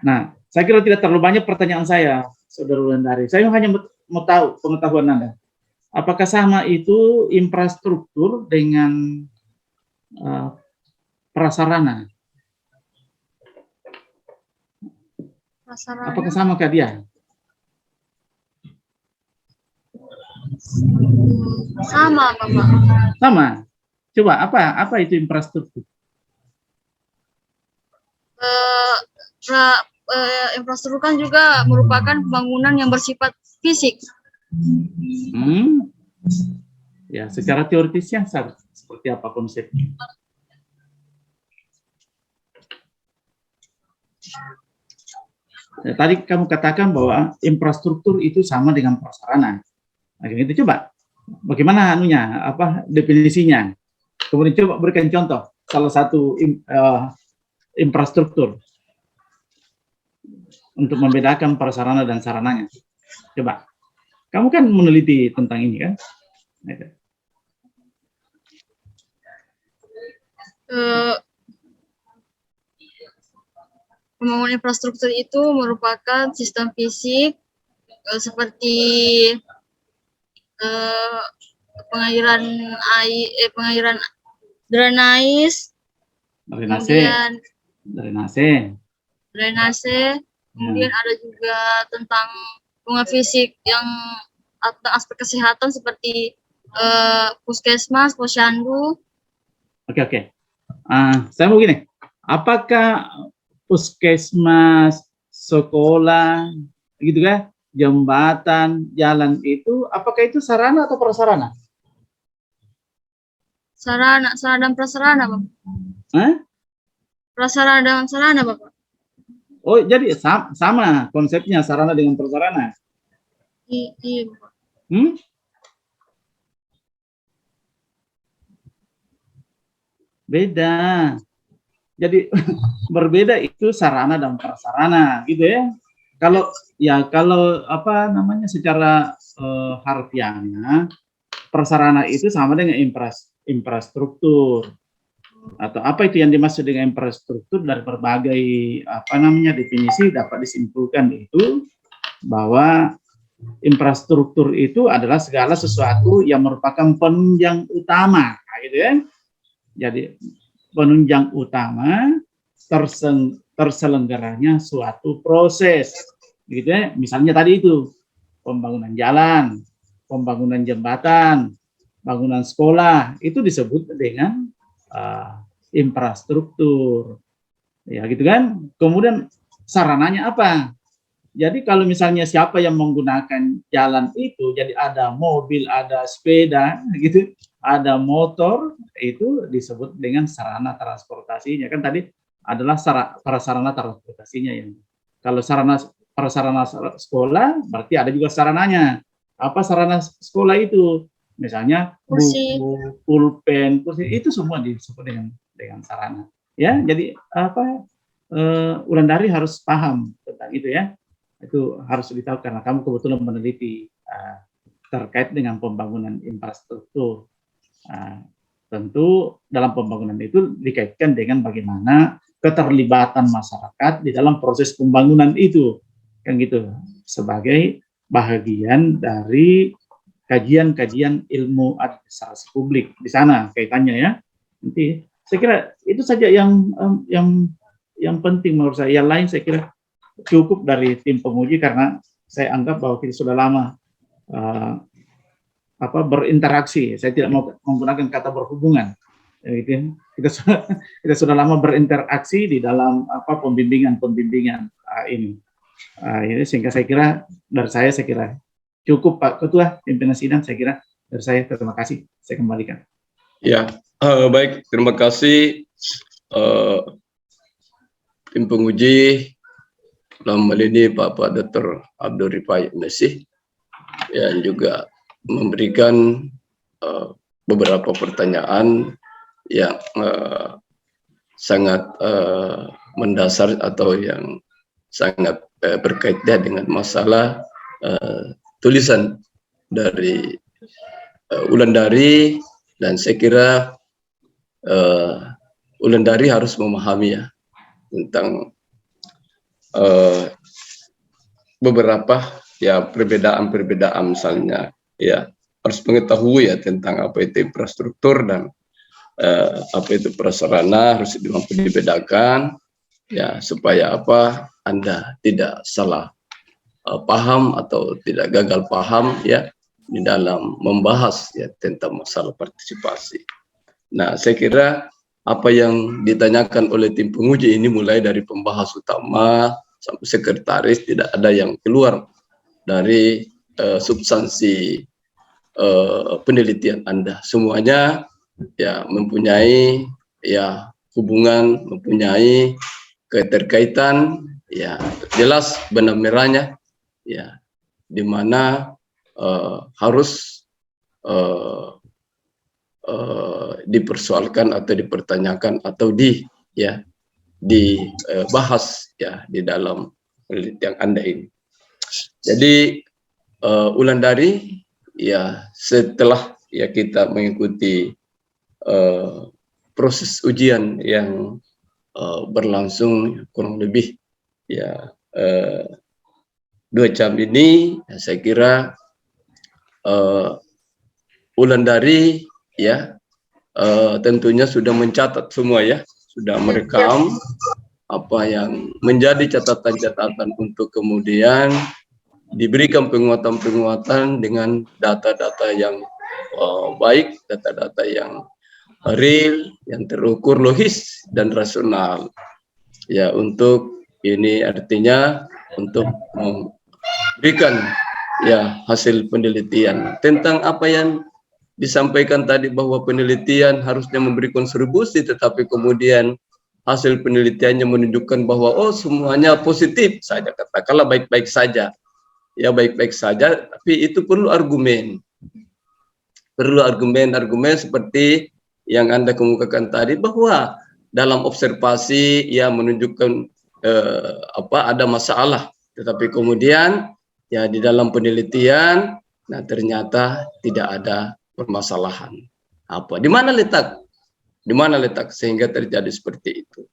Nah, saya kira tidak terlalu banyak pertanyaan saya, Saudara Wulandari. Saya hanya mau tahu pengetahuan Anda. Apakah sama itu infrastruktur dengan prasarana? Apakah sama kah dia? Sama, Bapak. Sama. Coba apa itu infrastruktur? Infrastruktur kan juga merupakan pembangunan yang bersifat fisik. Ya, secara teoritisnya seperti apa konsepnya? Ya, tadi kamu katakan bahwa infrastruktur itu sama dengan prasarana. Nah, itu coba bagaimana definisinya? Kemudian coba berikan contoh salah satu infrastruktur untuk membedakan prasarana dan sarananya. Coba. Kamu kan meneliti tentang ini kan? Pembangunan infrastruktur itu merupakan sistem fisik seperti pengairan drainase, kemudian ada juga tentang pembangunan fisik yang aspek kesehatan seperti puskesmas, posyandu. Oke. Saya mau gini, apakah puskesmas, sekolah, gitu kan, jembatan, jalan itu, apakah itu sarana atau prasarana? Sarana dan prasarana, Bapak. Prasarana dan sarana, Bapak. Oh, jadi sama konsepnya sarana dengan prasarana. Iya, Bapak. Beda. Jadi berbeda itu sarana dan prasarana, gitu ya. Kalau secara harfiahnya prasarana itu sama dengan infrastruktur. Atau apa itu yang dimaksud dengan infrastruktur? Dari berbagai definisi dapat disimpulkan itu bahwa infrastruktur itu adalah segala sesuatu yang merupakan penunjang utama, gitu ya. Jadi penunjang utama terselenggaranya suatu proses, gitu ya. Misalnya tadi itu pembangunan jalan, pembangunan jembatan, bangunan sekolah, itu disebut dengan infrastruktur, ya gitu kan. Kemudian sarananya apa? Jadi kalau misalnya siapa yang menggunakan jalan itu, jadi ada mobil, ada sepeda, gitu, ada motor, itu disebut dengan sarana transportasinya. Kan tadi adalah prasarana transportasinya yang. Kalau prasarana sekolah, berarti ada juga sarananya. Apa sarana sekolah itu? Misalnya buku, pulpen, kursi, itu semua disebut dengan sarana. Ya, jadi Wulandari harus paham tentang itu ya. Itu harus ditahu karena kamu kebetulan meneliti terkait dengan pembangunan infrastruktur. Tentu dalam pembangunan itu dikaitkan dengan bagaimana keterlibatan masyarakat di dalam proses pembangunan itu, kan gitu, sebagai bahagian dari kajian-kajian ilmu administrasi publik di sana kaitannya ya. Nanti saya kira itu saja yang penting menurut saya. Yang lain saya kira cukup dari tim penguji karena saya anggap bahwa kita sudah lama berinteraksi. Saya tidak mau menggunakan kata berhubungan. Kita sudah lama berinteraksi di dalam pembimbingan ini. Sehingga saya kira dari saya kira cukup Pak Ketua pimpinan sidang. Saya kira dari saya terima kasih. Saya kembalikan. Ya, baik. Terima kasih tim penguji dalam hal ini Bapak Dr. Abdul Rifai Mesih yang juga memberikan beberapa pertanyaan yang sangat mendasar atau yang sangat berkaitan dengan masalah tulisan dari Wulandari, dan saya kira Wulandari harus memahami ya tentang beberapa ya perbedaan misalnya ya, harus mengetahui ya tentang apa itu infrastruktur dan apa itu prasarana, harus mampu dibedakan ya supaya Anda tidak salah paham atau tidak gagal paham ya di dalam membahas ya tentang masalah partisipasi. Nah, saya kira apa yang ditanyakan oleh tim penguji ini mulai dari pembahas utama sampai sekretaris, tidak ada yang keluar dari substansi penelitian Anda. Semuanya ya mempunyai ya hubungan, mempunyai keterkaitan ya, jelas benang merahnya ya, di mana harus dipersoalkan atau dipertanyakan atau dibahas ya di dalam penelitian Anda ini. Jadi Wulandari ya, setelah ya kita mengikuti proses ujian yang berlangsung kurang lebih ya 2 jam ini, ya, saya kira Wulandari ya tentunya sudah mencatat semua ya, sudah merekam apa yang menjadi catatan-catatan untuk kemudian diberikan penguatan-penguatan dengan data-data yang baik, data-data yang real, yang terukur, logis dan rasional. Ya, untuk ini artinya untuk memberikan ya hasil penelitian tentang apa yang disampaikan tadi, bahwa penelitian harusnya memberi kontribusi, tetapi kemudian hasil penelitiannya menunjukkan bahwa oh semuanya positif saja, katakanlah baik-baik saja. Ya baik-baik saja, tapi itu perlu argumen. Perlu argumen-argumen seperti yang Anda kemukakan tadi, bahwa dalam observasi ya menunjukkan ada masalah, tetapi kemudian ya di dalam penelitian nah ternyata tidak ada permasalahan. Di mana letak sehingga terjadi seperti itu.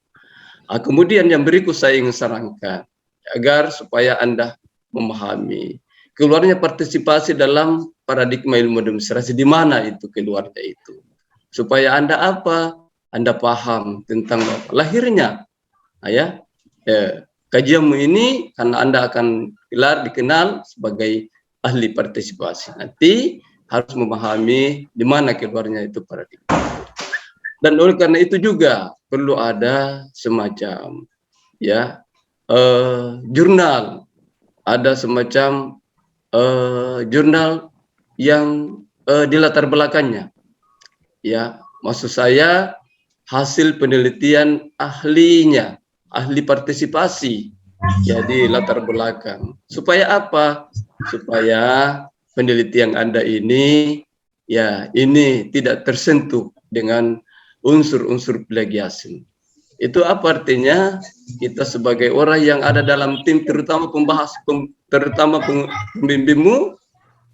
Kemudian yang berikut saya ingin sarankan agar supaya Anda memahami keluarnya partisipasi dalam paradigma ilmu administrasi, di mana itu keluarnya itu, supaya Anda Anda paham tentang lahirnya kajianmu ini, karena Anda akan dikenal sebagai ahli partisipasi. Nanti harus memahami di mana keluarnya itu paradigma. Dan oleh karena itu juga perlu ada semacam jurnal, ada semacam jurnal yang di latar belakangnya. Ya, maksud saya hasil penelitian ahlinya, ahli partisipasi, jadi latar belakang. Supaya apa? Supaya penelitian Anda ini ya ini tidak tersentuh dengan unsur-unsur plagiasi. Itu apa artinya? Kita sebagai orang yang ada dalam tim, terutama pembimbingmu.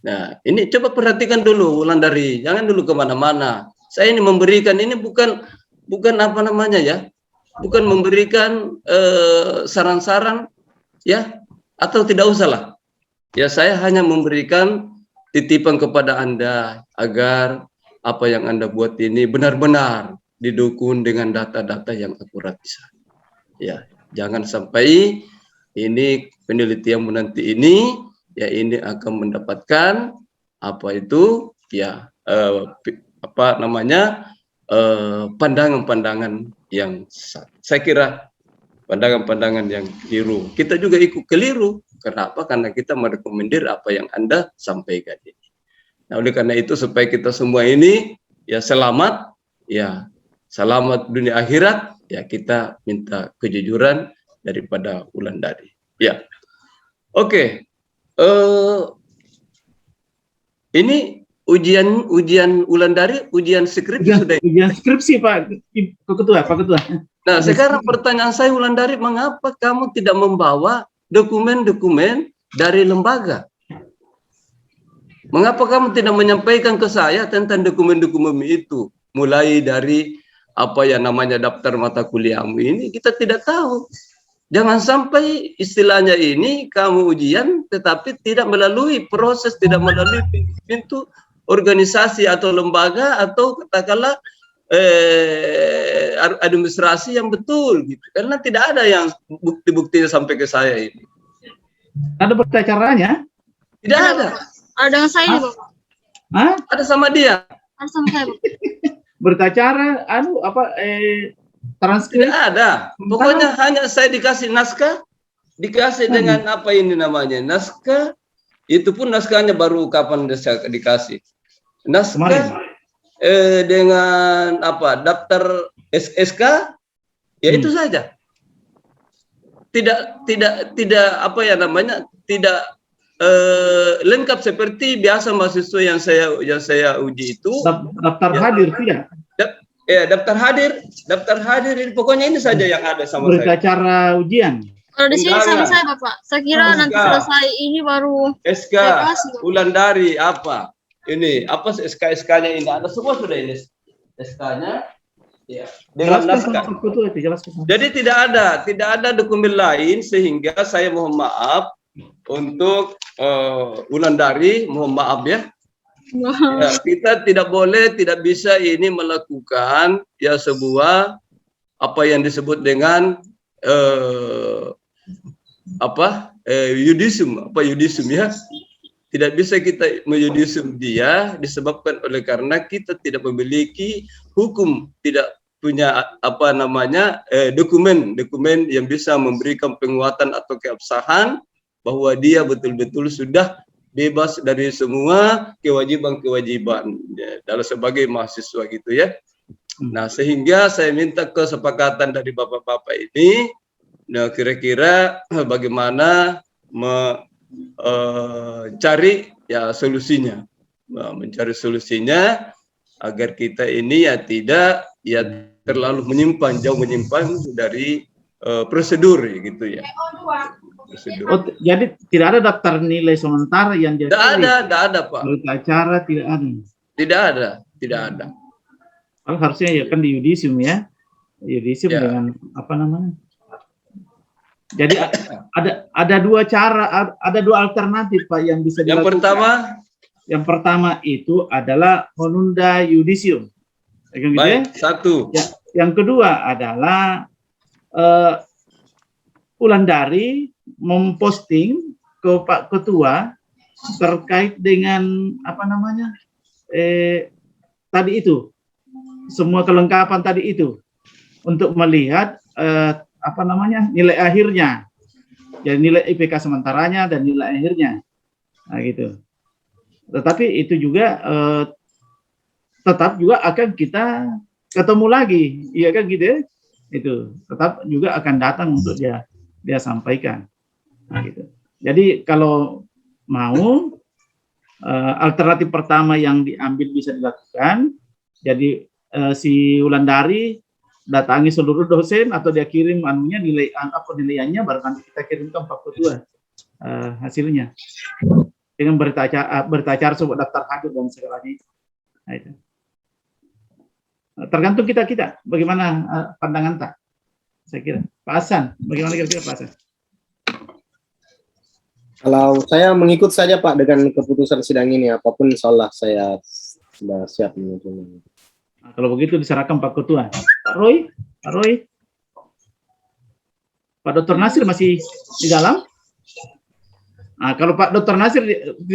Nah, ini coba perhatikan dulu Wulandari, jangan dulu kemana-mana. Saya ini memberikan, ini bukan apa namanya ya, bukan memberikan saran-saran ya, atau tidak usah lah. Ya, saya hanya memberikan titipan kepada Anda agar apa yang Anda buat ini benar-benar didukung dengan data-data yang akurat bisa. Ya, jangan sampai ini penelitianmu nanti ini ya ini akan mendapatkan apa itu ya apa namanya pandangan-pandangan yang saya kira pandangan-pandangan yang keliru. Kita juga ikut keliru. Kenapa? Karena kita merekomendir apa yang Anda sampaikan ini. Nah, oleh karena itu supaya kita semua ini ya selamat, ya selamat dunia akhirat, ya kita minta kejujuran daripada Wulandari. Ya, oke. Ini ujian Wulandari, ujian skripsi sudah. Ujian skripsi Pak Ketua. Nah, sekarang pertanyaan saya Wulandari, mengapa kamu tidak membawa dokumen-dokumen dari lembaga? Mengapa kamu tidak menyampaikan ke saya tentang dokumen-dokumen itu? Mulai dari apa yang namanya daftar mata kuliahmu ini kita tidak tahu. Jangan sampai istilahnya ini kamu ujian tetapi tidak melalui proses, tidak melalui pintu organisasi atau lembaga atau katakanlah administrasi yang betul gitu. Karena tidak ada yang bukti-buktinya sampai ke saya ini. Ada berita acaranya? Tidak ada. Ada dengan saya nih, Bapak. Hah? Ada sama dia. Ada sama saya, Bapak. Berita acara transkrip? Tidak ada. Pokoknya hanya saya dikasih naskah, dikasih dengan apa ini namanya naskah. Itu pun naskahnya baru kapan dikasih. Naskah dengan apa daftar SK, ya itu saja. Tidak apa ya namanya tidak lengkap seperti biasa mahasiswa yang saya uji itu. Daftar hadir tidak? Daftar hadir ini pokoknya ini saja yang ada sama saya. Berita acara ujian. Kalau di sini sama saya, Bapak. Saya kira nanti selesai ini baru SK Wulandari apa? Ini apa SK-nya ini ada semua sudah ini SK-nya. Ya, dengan naskah. Jadi tidak ada dokumen lain sehingga saya mohon maaf untuk Wulandari, mohon maaf ya. Ya, kita tidak boleh, tidak bisa ini melakukan ya sebuah apa yang disebut dengan yudisum ya. Tidak bisa kita menyudisum dia disebabkan oleh karena kita tidak memiliki hukum, tidak punya apa namanya dokumen yang bisa memberikan penguatan atau keabsahan bahwa dia betul-betul sudah bebas dari semua kewajiban ya, dalam sebagai mahasiswa gitu ya. Nah, sehingga saya minta kesepakatan dari bapak-bapak ini, nah kira-kira bagaimana mencari ya solusinya, mencari solusinya agar kita ini ya tidak ya terlalu jauh menyimpang dari prosedur gitu ya. Oh, jadi tidak ada daftar nilai sementara yang jadi. Tidak ada Pak. Berita acara tidak ada. Tidak ada. Oh, harusnya ya kan di yudisium ya. Yudisium Ya. dengan apa namanya? Jadi ada dua cara, ada dua alternatif Pak yang bisa dilakukan. Yang pertama itu adalah menunda yudisium. Baik, satu. Yang kedua adalah Wulandari memposting ke Pak Ketua terkait dengan apa namanya tadi itu semua kelengkapan tadi itu untuk melihat apa namanya nilai akhirnya, jadi nilai IPK sementaranya dan nilai akhirnya, nah gitu. Tetapi itu juga tetap juga akan kita ketemu lagi, iya kan gitu ya? Itu tetap juga akan datang untuk dia sampaikan. Nah, gitu. Jadi kalau mau alternatif pertama yang diambil bisa dilakukan. Jadi si Wulandari datangi seluruh dosen atau dia kirim anunya nilaiannya baru nanti kita kirimkan Pak Ketua hasilnya dengan berita acara sebut daftar hadir dan segalanya. Nah, itu. Tergantung kita bagaimana pandangan tak, saya kira. Pak Hasan, bagaimana kira-kira Pak Hasan? Kalau saya mengikut saja Pak dengan keputusan sidang ini, apapun insyaallah saya sudah siap menuju. Nah, kalau begitu diserahkan Pak Ketua. Pak Roy, Pak Dr. Nasir masih di dalam? Nah, kalau Pak Dr. Nasir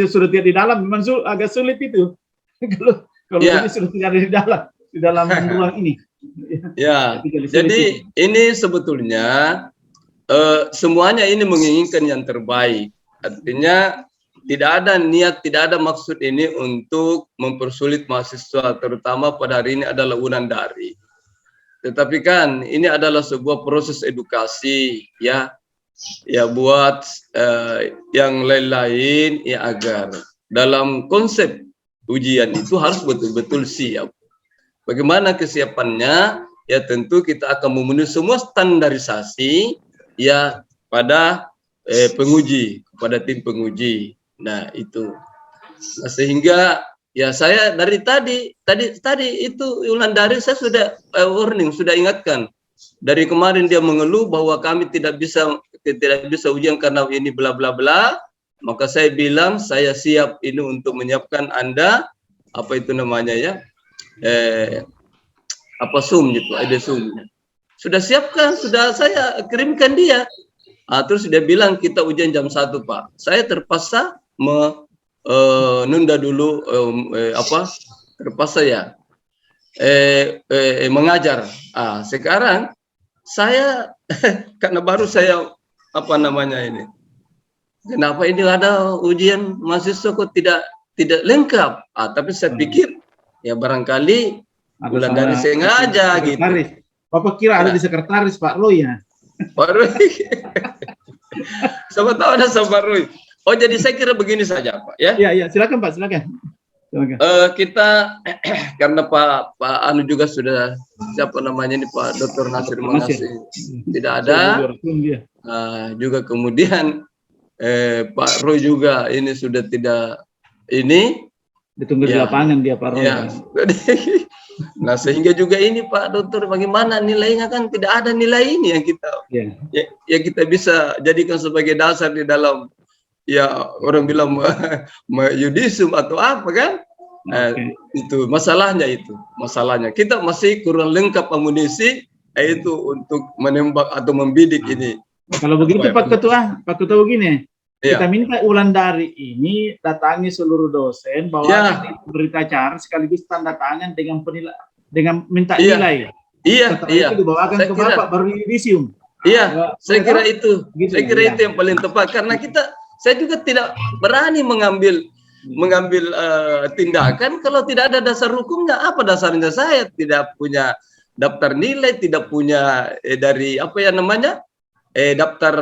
sudah tidak di dalam, memang agak sulit itu. kalau ini sudah tidak ada di dalam ruang ini. Ya, jadi ini sebetulnya semuanya ini menginginkan yang terbaik. Artinya tidak ada niat, tidak ada maksud ini untuk mempersulit mahasiswa, terutama pada hari ini adalah ujian daring. Tetapi kan ini adalah sebuah proses edukasi, ya buat yang lain-lain, ya agar dalam konsep ujian itu harus betul-betul siap. Bagaimana kesiapannya? Ya tentu kita akan memenuhi semua standarisasi ya pada penguji, kepada tim penguji. Nah itu, sehingga ya saya dari tadi itu Wulandari saya sudah warning, sudah ingatkan. Dari kemarin dia mengeluh bahwa kami tidak bisa ujian karena ini bla bla bla. Maka saya bilang saya siap ini untuk menyiapkan Anda apa itu namanya ya Zoom gitu, ada Zoom. Sudah siapkan, sudah saya kirimkan dia. Terus dia bilang kita ujian jam 1 Pak. Saya terpaksa menunda dulu terpaksa ya mengajar. Sekarang saya karena baru saya ini. Kenapa ini ada ujian mahasiswa kok tidak lengkap? Tapi saya pikir ya barangkali Wulandari sengaja gitu. Bapak kira ada di sekretaris Pak Roy ya? Pak Roy. Sama tahu ada sama Pak Roy. Oh jadi saya kira begini saja Pak ya. Iya silakan Pak, silakan. Kita karena Pak Anu juga sudah siapa namanya ini Pak Dr. Nasir Mangasih tidak ada. Juga kemudian Pak Roy juga ini sudah tidak ini ditunggu di lapangan dia Pak Roy. Ya. Nah sehingga juga ini Pak Dokter bagaimana nilainya kan tidak ada nilai ini yang kita yang kita bisa jadikan sebagai dasar di dalam ya orang bilang yudisum atau apa kan. Itu masalahnya kita masih kurang lengkap amunisi itu untuk menembak atau membidik ini. Kalau begitu Pak Ketua begini, kita minta Wulandari ini datangi seluruh dosen bawa berita acara sekaligus tanda tangan dengan minta nilai. Setelah itu dibawakan ke Bapak baru yudisium. Saya kira itu. Gitu, saya kira itu yang paling tepat karena saya juga tidak berani mengambil tindakan kalau tidak ada dasar hukumnya. Apa dasarnya? Saya tidak punya daftar nilai, tidak punya dari daftar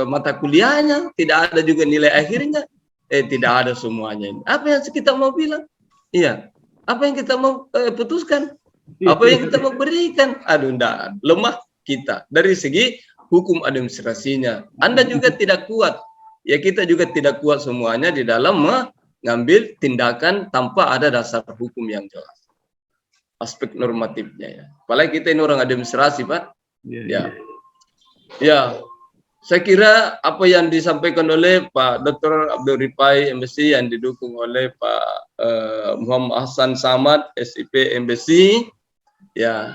mata kuliahnya, tidak ada juga nilai akhirnya, tidak ada semuanya. Apa yang kita mau bilang? Iya, apa yang kita mau putuskan? Apa yang kita mau berikan? Aduh, enggak, lemah kita dari segi hukum administrasinya. Anda juga tidak kuat, ya kita juga tidak kuat semuanya di dalam mengambil tindakan tanpa ada dasar hukum yang jelas. Aspek normatifnya ya. Apalagi kita ini orang administrasi, Pak. Ya, saya kira apa yang disampaikan oleh Pak Dr. Abdul Ripai MSc yang didukung oleh Pak Muhammad Hasan Samad SIP MSc, ya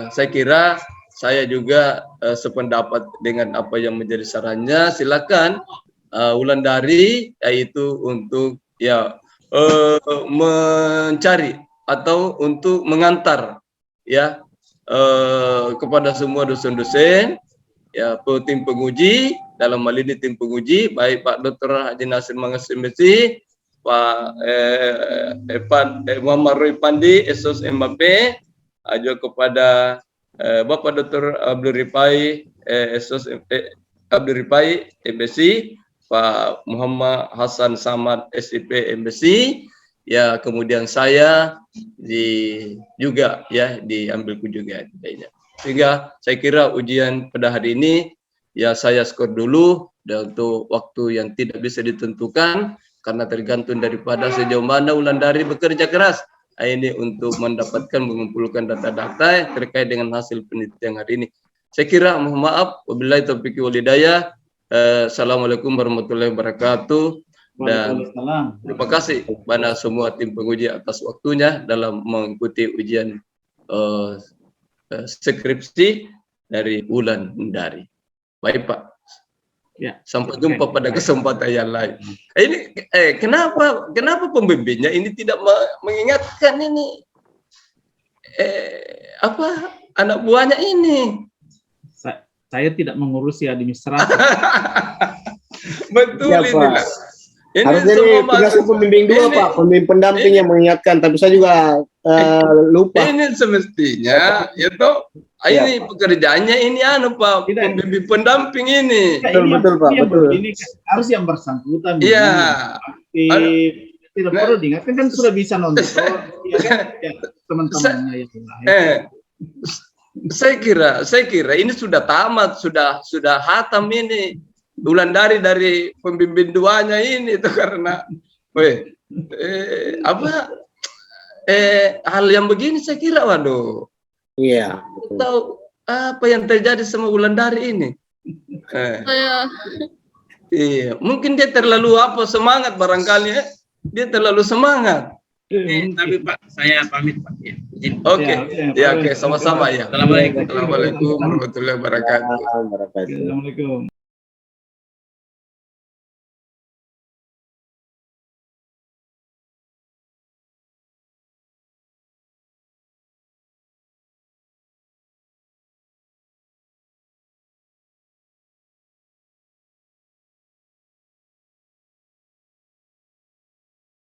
saya kira saya juga sependapat dengan apa yang menjadi sarannya. Silakan Wulandari yaitu untuk mencari atau untuk mengantar ya kepada semua dosen-dosen. Ya, tim penguji dalam hal ini tim penguji baik Pak Dr. Haji Nasir Mangasih MSc, Pak Muhammad Roy Pandi SOS MAP, juga kepada Bapak Dr. Abdul Ripai SOS Abdul Ripai MSc, Pak Muhammad Hasan Samad SIP MSc, ya kemudian saya juga ya diambilku juga nilainya. Sehingga saya kira ujian pada hari ini ya saya skor dulu, dan untuk waktu yang tidak bisa ditentukan karena tergantung daripada sejauh mana Wulandari bekerja keras ini untuk mendapatkan mengumpulkan data-data terkait dengan hasil penelitian hari ini. Saya kira mohon maaf, wabillahi taufiq wal hidayah. Assalamualaikum warahmatullahi wabarakatuh. Dan terima kasih kepada semua tim penguji atas waktunya dalam mengikuti ujian skripsi dari Wulandari. Baik Pak. Ya. Sampai jumpa pada kesempatan yang lain. Ini kenapa pembimbingnya ini tidak mengingatkan ini anak buahnya ini? Saya tidak mengurusi administrasi. Betul Ya, ini. Pak. Ini Harus jadi tugas pembimbing dulu, Pak. Pembimbing pendamping yang mengingatkan, tapi saya juga lupa. Ini semestinya itu ini pekerjaannya ini Pak, Tidak. pembimbing pendamping ini. Betul, Pak, betul. Ini harus yang bersangkutan. Iya. Tidak perlu diingatkan, kan sudah bisa nonton. Ya kan? Ya, teman-temannya yang lain. Saya kira ini sudah tamat, sudah hatam ini. Wulandari dari pembimbing duanya ini itu karena hal yang begini saya kira waduh. Iya. Tahu apa yang terjadi sama Wulandari ini? Saya Iya, mungkin dia terlalu semangat barangkali ya. Dia terlalu semangat. Tapi Pak, saya pamit Pak. Ya, izin. Oke, ya oke, sama-sama ya. Assalamualaikum. Assalamualaikum warahmatullahi wabarakatuh. Wabarakatuh. Assalamualaikum.